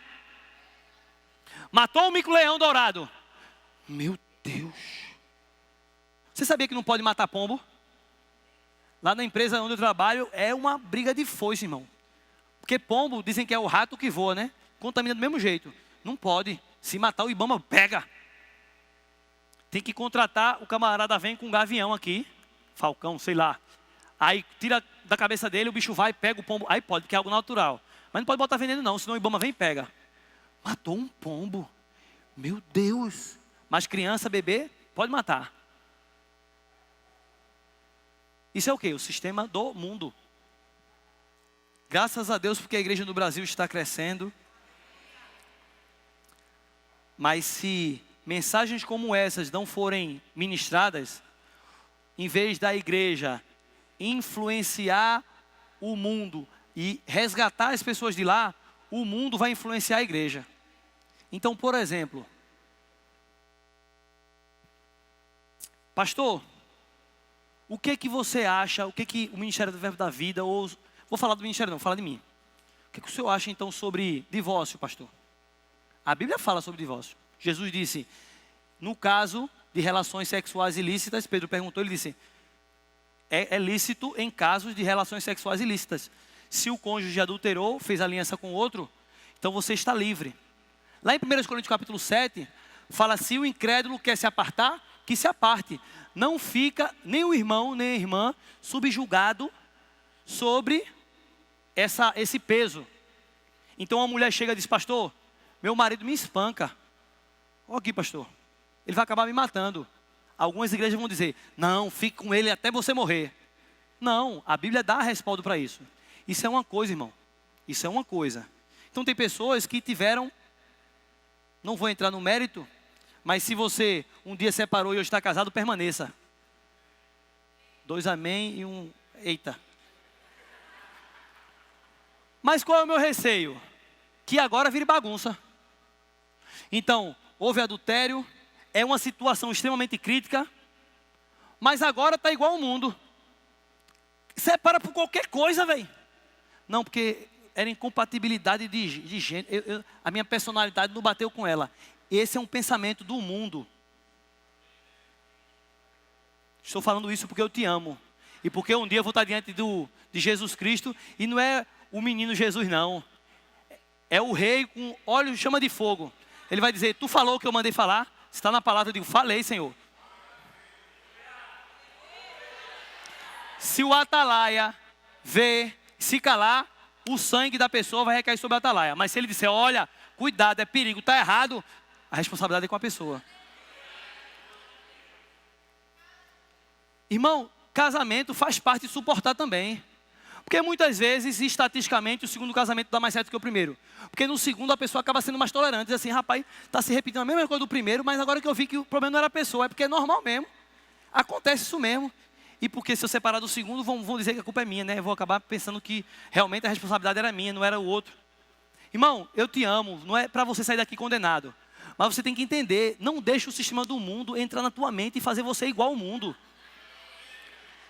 Matou um mico-leão dourado. Meu Deus. Você sabia que não pode matar pombo? Lá na empresa onde eu trabalho, é uma briga de foice, irmão. Porque pombo, dizem que é o rato que voa, né? Contamina do mesmo jeito. Não pode. Se matar, o Ibama pega. Tem que contratar, o camarada vem com um gavião aqui. Falcão, sei lá. Aí tira da cabeça dele, o bicho vai, pega o pombo. Aí pode, porque é algo natural. Mas não pode botar veneno não, senão o Ibama vem e pega. Matou um pombo. Meu Deus. Mas criança, bebê, pode matar. Isso é o quê? O sistema do mundo. Graças a Deus, porque a igreja no Brasil está crescendo. Mas se mensagens como essas não forem ministradas, em vez da igreja influenciar o mundo e resgatar as pessoas de lá, o mundo vai influenciar a igreja. Então, por exemplo, pastor, o que que você acha, o que que o Ministério do Verbo da Vida, ou vou falar do ministério não, vou falar de mim. O que que o senhor acha então sobre divórcio, pastor? A Bíblia fala sobre divórcio. Jesus disse, no caso de relações sexuais ilícitas, Pedro perguntou, ele disse, é lícito em casos de relações sexuais ilícitas. Se o cônjuge adulterou, fez aliança com outro, então você está livre. Lá em 1 Coríntios capítulo 7, fala, se o incrédulo quer se apartar, que se aparte. Não fica nem o irmão, nem a irmã subjugado sobre esse peso. Então a mulher chega e diz, pastor, meu marido me espanca. Olha aqui, pastor. Ele vai acabar me matando. Algumas igrejas vão dizer, não, fique com ele até você morrer. Não, a Bíblia dá respaldo para isso. Isso é uma coisa, irmão. Isso é uma coisa. Então tem pessoas que tiveram, não vou entrar no mérito, mas se você um dia separou e hoje está casado, permaneça. 2 amém e um eita. Mas qual é o meu receio? Que agora vire bagunça. Então, houve adultério, é uma situação extremamente crítica, mas agora está igual ao mundo. Separa por qualquer coisa, velho. Não, porque era incompatibilidade de gênero. A minha personalidade não bateu com ela. Esse é um pensamento do mundo. Estou falando isso porque eu te amo. E porque um dia eu vou estar diante de Jesus Cristo. E não é o menino Jesus não. É o rei com olhos de chama de fogo. Ele vai dizer, tu falou o que eu mandei falar? Está na palavra, eu digo, falei, Senhor. Se o atalaia ver, se calar, o sangue da pessoa vai recair sobre o atalaia. Mas se ele disser, olha, cuidado, é perigo, está errado, a responsabilidade é com a pessoa. Irmão, casamento faz parte de suportar também. Porque muitas vezes, estatisticamente, o segundo casamento dá mais certo que o primeiro. Porque no segundo a pessoa acaba sendo mais tolerante. Diz assim, rapaz, está se repetindo a mesma coisa do primeiro, mas agora que eu vi que o problema não era a pessoa, é porque é normal mesmo. Acontece isso mesmo. E porque se eu separar do segundo, vão dizer que a culpa é minha, né? Eu vou acabar pensando que realmente a responsabilidade era minha, não era o outro. Irmão, eu te amo, não é para você sair daqui condenado. Mas você tem que entender, não deixe o sistema do mundo entrar na tua mente e fazer você igual ao mundo.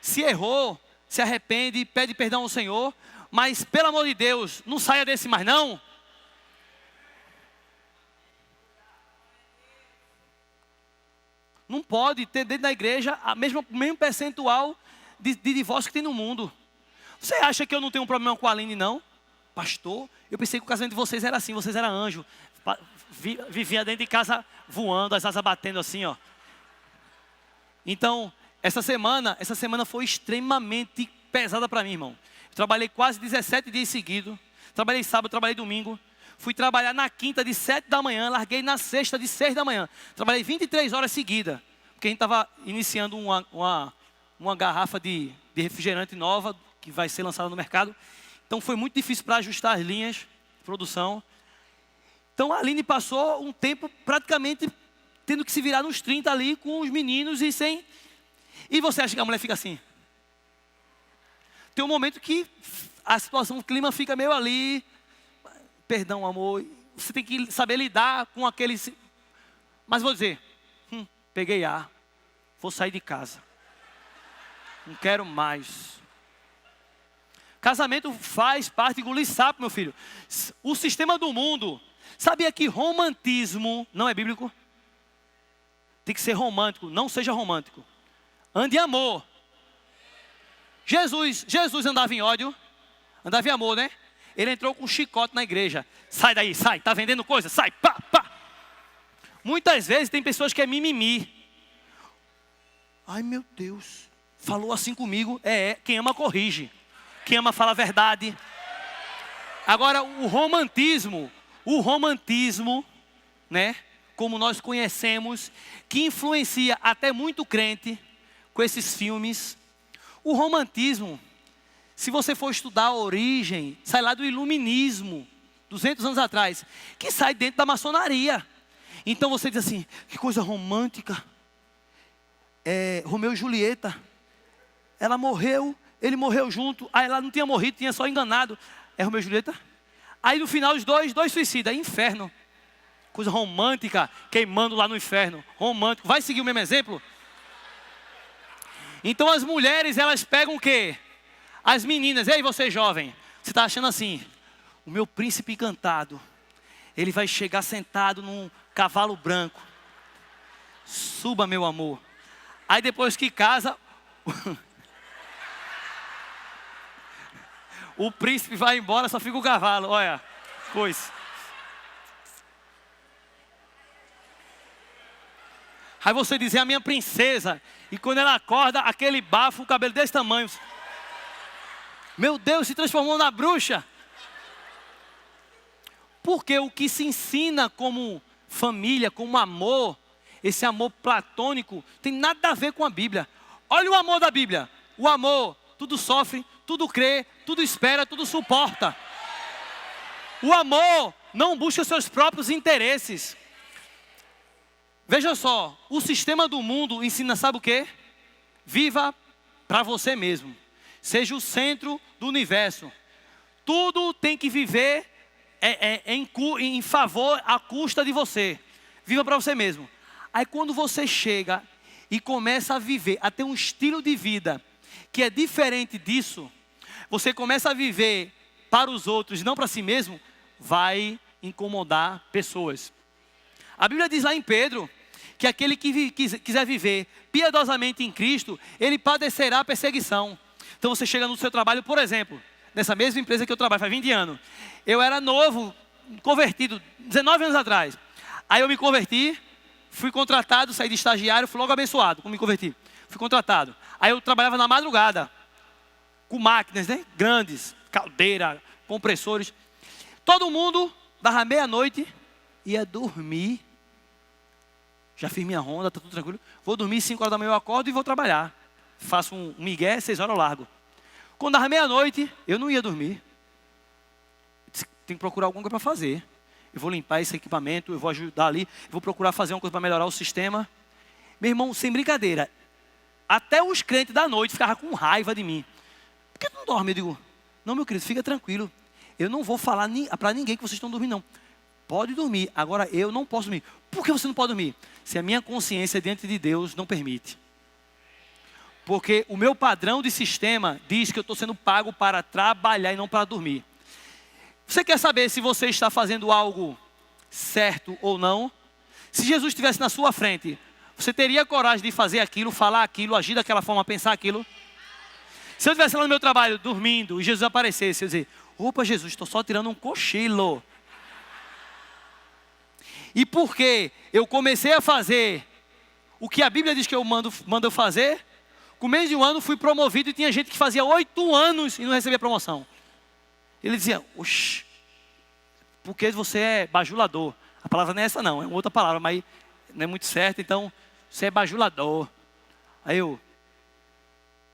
Se errou, se arrepende, pede perdão ao Senhor, mas pelo amor de Deus, não saia desse mais não. Não pode ter dentro da igreja o mesmo percentual de divórcio que tem no mundo. Você acha que eu não tenho um problema com a Aline, não? Pastor, eu pensei que o casamento de vocês era assim, vocês eram anjo. Vivia dentro de casa voando, as asas batendo assim, ó. Então, essa semana foi extremamente pesada para mim, irmão. Eu trabalhei quase 17 dias seguidos. Trabalhei sábado, trabalhei domingo. Fui trabalhar na quinta de 7 da manhã, larguei na sexta de 6 da manhã. Trabalhei 23 horas seguidas, porque a gente estava iniciando uma garrafa de refrigerante nova, que vai ser lançada no mercado. Então foi muito difícil para ajustar as linhas de produção. Então a Aline passou um tempo praticamente tendo que se virar nos 30 ali com os meninos e sem... E você acha que a mulher fica assim? Tem um momento que a situação, o clima fica meio ali... Perdão, amor, você tem que saber lidar com aquele... Mas vou dizer, peguei ar, vou sair de casa. Não quero mais. Casamento faz parte de engolir sapo, meu filho. O sistema do mundo, sabia que romantismo não é bíblico? Tem que ser romântico, não seja romântico. Ande em amor. Jesus andava em ódio, andava em amor, né? Ele entrou com um chicote na igreja. Sai daí, sai, tá vendendo coisa, sai, pá, pá. Muitas vezes tem pessoas que é mimimi. Ai meu Deus, falou assim comigo. Quem ama corrige. Quem ama fala a verdade. Agora o romantismo, né? Como nós conhecemos, que influencia até muito crente com esses filmes. O romantismo, se você for estudar a origem, sai lá do iluminismo, 200 anos atrás, que sai dentro da maçonaria. Então você diz assim, que coisa romântica. Romeu e Julieta, ela morreu, ele morreu junto, aí ela não tinha morrido, tinha só enganado. É Romeu e Julieta? Aí no final os dois suicidas, inferno. Coisa romântica, queimando lá no inferno, romântico. Vai seguir o mesmo exemplo? Então as mulheres, elas pegam o quê? As meninas, ei você jovem, você está achando assim, o meu príncipe encantado, ele vai chegar sentado num cavalo branco, suba meu amor. Aí depois que casa, o príncipe vai embora, só fica o cavalo, olha, coisa. Aí você diz, é a minha princesa, e quando ela acorda, aquele bafo, o cabelo desse tamanho. Meu Deus, se transformou na bruxa. Porque o que se ensina como família, como amor, esse amor platônico, tem nada a ver com a Bíblia. Olha o amor da Bíblia. O amor, tudo sofre, tudo crê, tudo espera, tudo suporta. O amor não busca seus próprios interesses. Veja só, o sistema do mundo ensina, sabe o quê? Viva para você mesmo. Seja o centro do universo. Tudo tem que viver em favor, à custa de você. Viva para você mesmo. Aí quando você chega e começa a viver, a ter um estilo de vida que é diferente disso, você começa a viver para os outros e não para si mesmo, vai incomodar pessoas. A Bíblia diz lá em Pedro que aquele que quiser viver piedosamente em Cristo, ele padecerá perseguição. Então você chega no seu trabalho, por exemplo, nessa mesma empresa que eu trabalho, faz 20 anos. Eu era novo, convertido, 19 anos atrás. Aí eu me converti, fui contratado, saí de estagiário, fui logo abençoado, como me converti. Fui contratado. Aí eu trabalhava na madrugada, com máquinas, né? Grandes, caldeira, compressores. Todo mundo, dava meia-noite, ia dormir. Já fiz minha ronda, tá tudo tranquilo. Vou dormir, 5 horas da manhã eu acordo e vou trabalhar. Faço um migué, 6 horas eu largo. Quando dava meia-noite, eu não ia dormir. Tem que procurar alguma coisa para fazer. Eu vou limpar esse equipamento, eu vou ajudar ali, eu vou procurar fazer uma coisa para melhorar o sistema. Meu irmão, sem brincadeira, até os crentes da noite ficavam com raiva de mim. Por que tu não dorme? Eu digo, não, meu querido, fica tranquilo. Eu não vou falar para ninguém que vocês estão dormindo, não. Pode dormir, agora eu não posso dormir. Por que você não pode dormir? Se a minha consciência diante de Deus não permite. Porque o meu padrão de sistema diz que eu estou sendo pago para trabalhar e não para dormir. Você quer saber se você está fazendo algo certo ou não? Se Jesus estivesse na sua frente, você teria coragem de fazer aquilo, falar aquilo, agir daquela forma, pensar aquilo? Se eu estivesse lá no meu trabalho, dormindo, e Jesus aparecesse, eu dizer, opa Jesus, estou só tirando um cochilo. E porque eu comecei a fazer o que a Bíblia diz que eu mando eu fazer, com menos de um ano fui promovido e tinha gente que fazia 8 anos e não recebia promoção. Ele dizia, oxi, porque você é bajulador. A palavra não é essa não, é uma outra palavra, mas não é muito certa, então você é bajulador. Aí eu,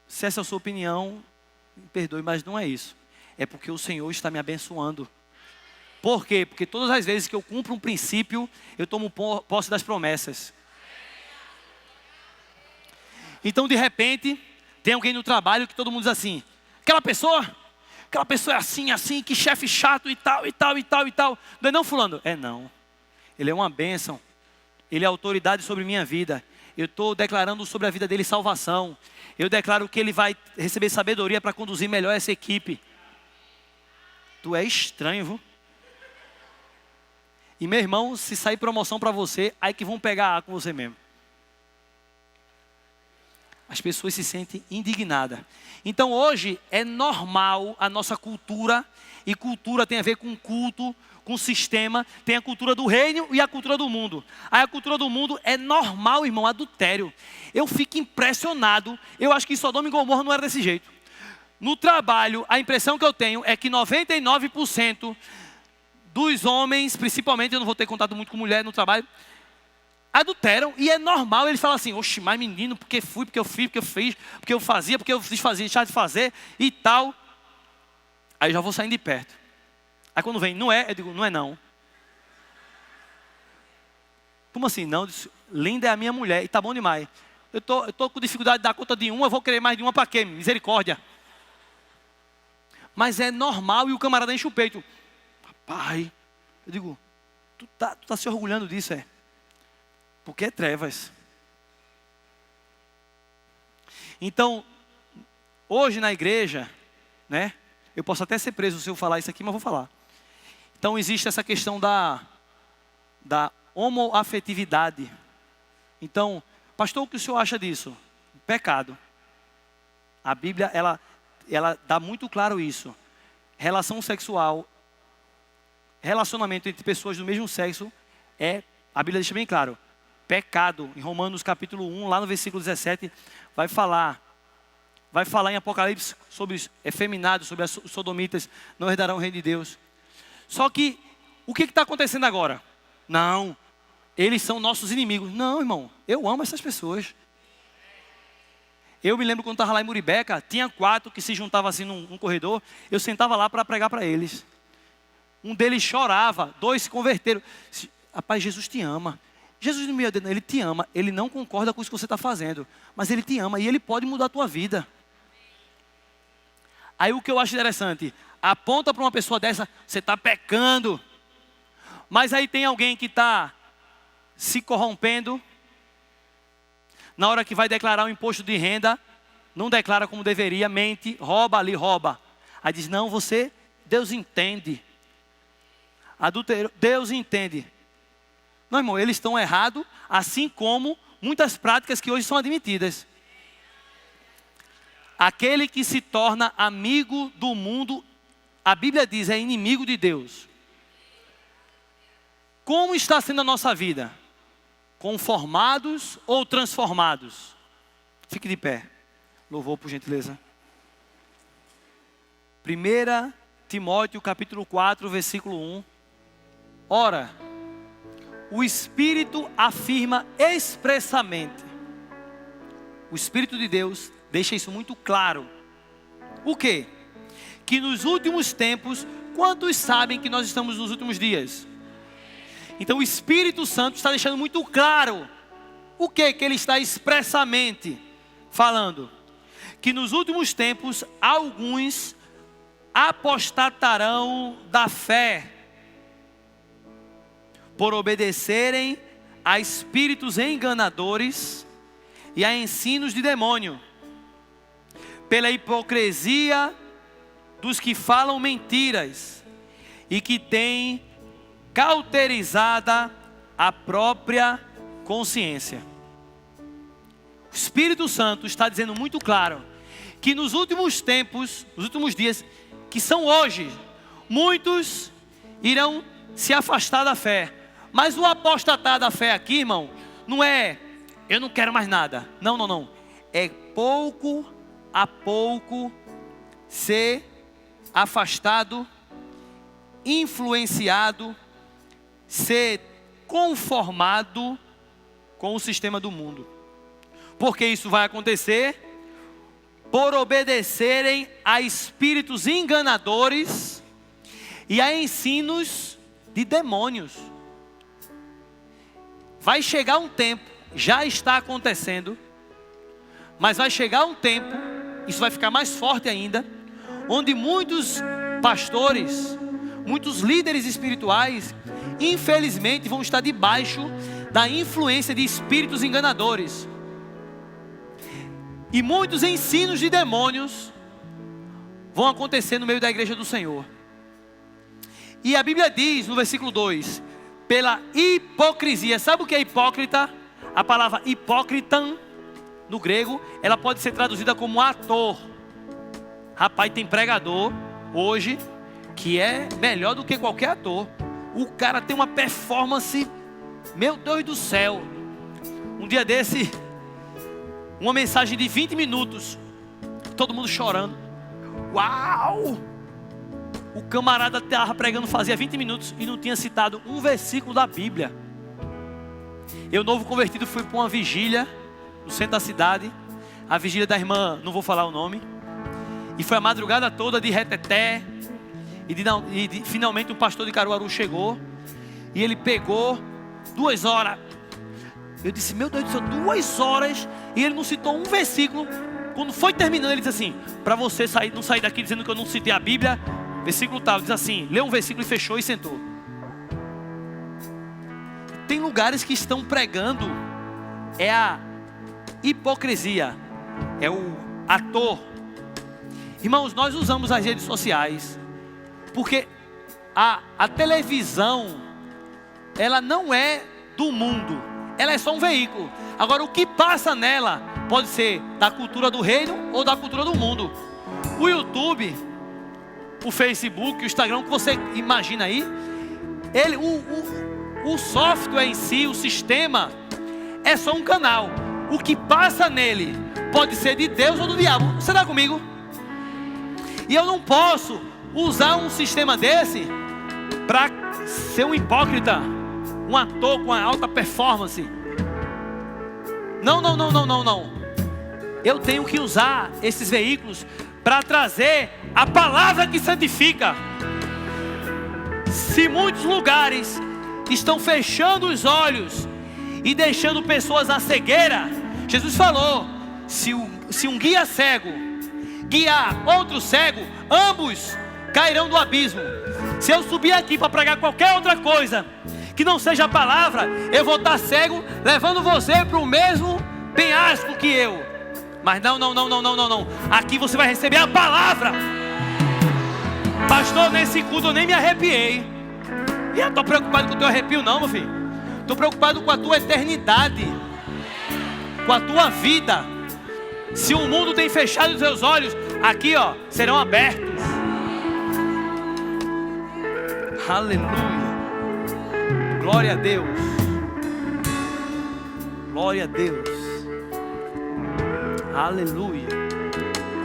se essa é a sua opinião, me perdoe, mas não é isso. É porque o Senhor está me abençoando. Por quê? Porque todas as vezes que eu cumpro um princípio, eu tomo posse das promessas. Então, de repente, tem alguém no trabalho que todo mundo diz assim, aquela pessoa é assim, assim, que chefe chato e tal, e tal, e tal, e tal. Não é não, fulano? É não. Ele é uma bênção. Ele é autoridade sobre minha vida. Eu estou declarando sobre a vida dele salvação. Eu declaro que ele vai receber sabedoria para conduzir melhor essa equipe. Tu é estranho, viu? E meu irmão, se sair promoção para você, aí que vão pegar A com você mesmo. As pessoas se sentem indignadas. Então hoje é normal a nossa cultura, e cultura tem a ver com culto, com sistema, tem a cultura do reino e a cultura do mundo. Aí a cultura do mundo é normal, irmão, adultério. Eu fico impressionado, eu acho que Sodoma e Gomorra não era desse jeito. No trabalho, a impressão que eu tenho é que 99% dos homens, principalmente, eu não vou ter contato muito com mulher no trabalho, adulteram, e é normal. Eles falam assim, oxe, mas menino, porque fui, porque eu fiz, porque eu fiz, porque eu fazia, porque eu desfazia, deixava de fazer e tal. Aí eu já vou saindo de perto. Aí quando vem, não é, eu digo, não é não. Como assim? Não, disse, linda é a minha mulher, e tá bom demais. Eu tô com dificuldade de dar conta de uma, eu vou querer mais de uma para quê? Misericórdia. Mas é normal, e o camarada enche o peito. Pai, eu digo, tu tá se orgulhando disso, é? Porque é trevas. Então, hoje na igreja, né? Eu posso até ser preso se eu falar isso aqui, mas vou falar. Então existe essa questão da homoafetividade. Então, pastor, o que o senhor acha disso? Pecado. A Bíblia, ela dá muito claro isso. Relação sexual, relacionamento entre pessoas do mesmo sexo, a Bíblia deixa bem claro, pecado. Em Romanos capítulo 1, lá no versículo 17, vai falar em Apocalipse sobre os efeminados, sobre as sodomitas, não herdarão o reino de Deus. Só que, o que está acontecendo agora? Não, eles são nossos inimigos. Não, irmão, eu amo essas pessoas. Eu me lembro quando estava lá em Muribeca, tinha 4 que se juntavam assim num corredor, eu sentava lá para pregar para eles. Um deles chorava, 2 se converteram. Rapaz, Jesus te ama. Jesus no meio dele, ele te ama, ele não concorda com isso que você está fazendo, mas ele te ama e ele pode mudar a tua vida. Aí o que eu acho interessante, aponta para uma pessoa dessa, você está pecando, mas aí tem alguém que está se corrompendo, na hora que vai declarar o imposto de renda, não declara como deveria, mente, rouba ali, rouba. Aí diz, não, Deus entende. Adultério, Deus entende. Não, irmão, eles estão errados, assim como muitas práticas que hoje são admitidas. Aquele que se torna amigo do mundo a Bíblia diz, é inimigo de Deus. Como está sendo a nossa vida? Conformados ou transformados? Fique de pé. Louvor, por gentileza. 1 Timóteo capítulo 4, versículo 1. Ora, o Espírito afirma expressamente. O Espírito de Deus deixa isso muito claro. O quê? Que nos últimos tempos, quantos sabem que nós estamos nos últimos dias? Então o Espírito Santo está deixando muito claro o que ele está expressamente falando. Que nos últimos tempos, alguns apostatarão da fé, por obedecerem a espíritos enganadores e a ensinos de demônio, pela hipocrisia dos que falam mentiras e que têm cauterizada a própria consciência. O Espírito Santo está dizendo muito claro que nos últimos tempos, nos últimos dias, que são hoje, muitos irão se afastar da fé. Mas o apostatar da fé aqui, irmão, não é eu não quero mais nada. Não, não, não. É pouco a pouco ser afastado, influenciado, ser conformado com o sistema do mundo. Porque isso vai acontecer por obedecerem a espíritos enganadores e a ensinos de demônios. Vai chegar um tempo, já está acontecendo, mas vai chegar um tempo, isso vai ficar mais forte ainda, onde muitos pastores, muitos líderes espirituais, infelizmente vão estar debaixo da influência de espíritos enganadores. E muitos ensinos de demônios vão acontecer no meio da igreja do Senhor. E a Bíblia diz no versículo 2, pela hipocrisia. Sabe o que é hipócrita? A palavra hipócritan, no grego, ela pode ser traduzida como ator. Rapaz, tem pregador hoje que é melhor do que qualquer ator. O cara tem uma performance, meu Deus do céu. Um dia desse, uma mensagem de 20 minutos, todo mundo chorando. Uau! O camarada estava pregando fazia 20 minutos e não tinha citado um versículo da Bíblia. Eu, novo convertido, fui para uma vigília no centro da cidade. A vigília da irmã, não vou falar o nome. E foi a madrugada toda de reteté. E finalmente um pastor de Caruaru chegou. E ele pegou 2 horas. Eu disse, meu Deus do céu, 2 horas. E ele não citou um versículo. Quando foi terminando, ele disse assim, para você não sair daqui dizendo que eu não citei a Bíblia, versículo tal, diz assim, leu um versículo e fechou e sentou. Tem lugares que estão pregando, é a hipocrisia, é o ator. Irmãos, nós usamos as redes sociais, porque a televisão, ela não é do mundo, ela é só um veículo. Agora, o que passa nela pode ser da cultura do reino ou da cultura do mundo. O YouTube, o Facebook, o Instagram, que você imagina aí, o software em si, o sistema, é só um canal. O que passa nele pode ser de Deus ou do diabo. Você está comigo? E eu não posso usar um sistema desse para ser um hipócrita, um ator com alta performance. Não, não, não, não, não, não. Eu tenho que usar esses veículos para trazer a palavra que santifica. Se muitos lugares estão fechando os olhos e deixando pessoas na cegueira, Jesus falou, se um guia cego guiar outro cego, ambos cairão do abismo. Se eu subir aqui para pregar qualquer outra coisa que não seja a palavra, eu vou estar cego, levando você para o mesmo penhasco que eu. Mas não, não, não, não, não, não, não. Aqui você vai receber a palavra. Pastor, nesse culto eu nem me arrepiei. E eu estou preocupado com o teu arrepio não, meu filho. Estou preocupado com a tua eternidade, com a tua vida. Se o mundo tem fechado os teus olhos, aqui ó, serão abertos. Aleluia. Glória a Deus. Glória a Deus. Aleluia.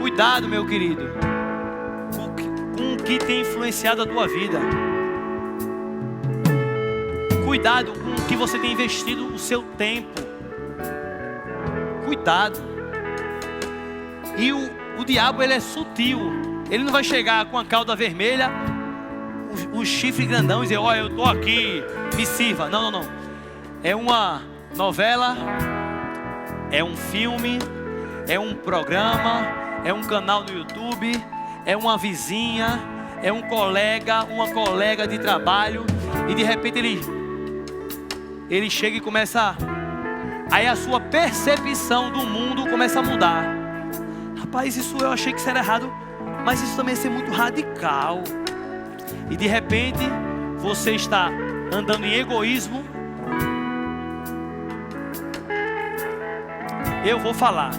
Cuidado, meu querido, com o que tem influenciado a tua vida. Cuidado com o que você tem investido o seu tempo. Cuidado. E o diabo, ele é sutil. Ele não vai chegar com a cauda vermelha, o chifre grandão e dizer: olha, eu estou aqui, me sirva. Não, não, não. É uma novela, é um filme, é um programa, é um canal no YouTube, é uma vizinha, é um colega, uma colega de trabalho. E de repente ele chega e começa. Aí a sua percepção do mundo começa a mudar. Rapaz, isso eu achei que isso era errado, mas isso também ia ser muito radical. E de repente você está andando em egoísmo. Eu vou falar.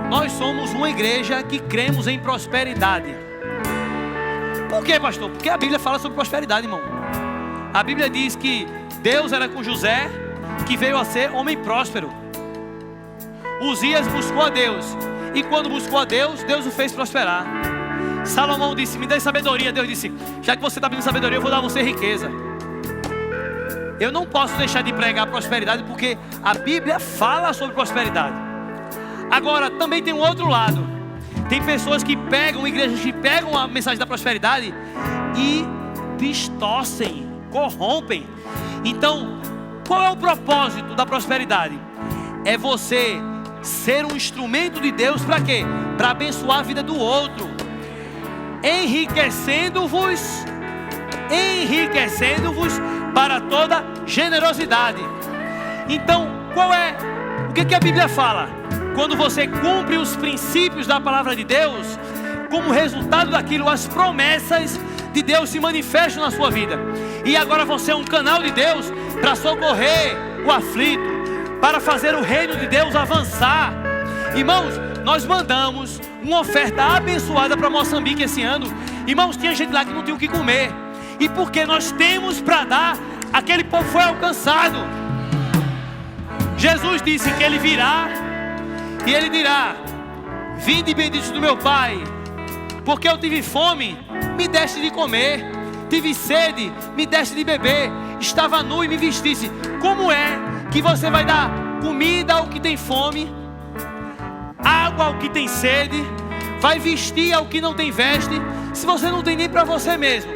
Nós somos uma igreja que cremos em prosperidade. Por quê, pastor? Porque a Bíblia fala sobre prosperidade, irmão. A Bíblia diz que Deus era com José, que veio a ser homem próspero. Uzias buscou a Deus, e quando buscou a Deus, Deus o fez prosperar. Salomão disse: me dê sabedoria. Deus disse: já que você está pedindo sabedoria, eu vou dar a você riqueza. Eu não posso deixar de pregar prosperidade, porque a Bíblia fala sobre prosperidade. Agora, também tem um outro lado. Tem pessoas que pegam, igrejas que pegam a mensagem da prosperidade e distorcem, corrompem. Então, qual é o propósito da prosperidade? É você ser um instrumento de Deus para quê? Para abençoar a vida do outro, enriquecendo-vos para toda generosidade. Então, o que a Bíblia fala? Quando você cumpre os princípios da palavra de Deus, como resultado daquilo, as promessas de Deus se manifestam na sua vida. E agora você é um canal de Deus para socorrer o aflito, para fazer o reino de Deus avançar. Irmãos, nós mandamos uma oferta abençoada para Moçambique esse ano. Irmãos, tinha gente lá que não tinha o que comer. E porque nós temos para dar, aquele povo foi alcançado. Jesus disse que Ele virá e Ele dirá: vinde benditos do meu Pai, porque eu tive fome, me deste de comer, tive sede, me deste de beber, estava nu e me vestisse. Como é que você vai dar comida ao que tem fome, água ao que tem sede, vai vestir ao que não tem veste, se você não tem nem para você mesmo?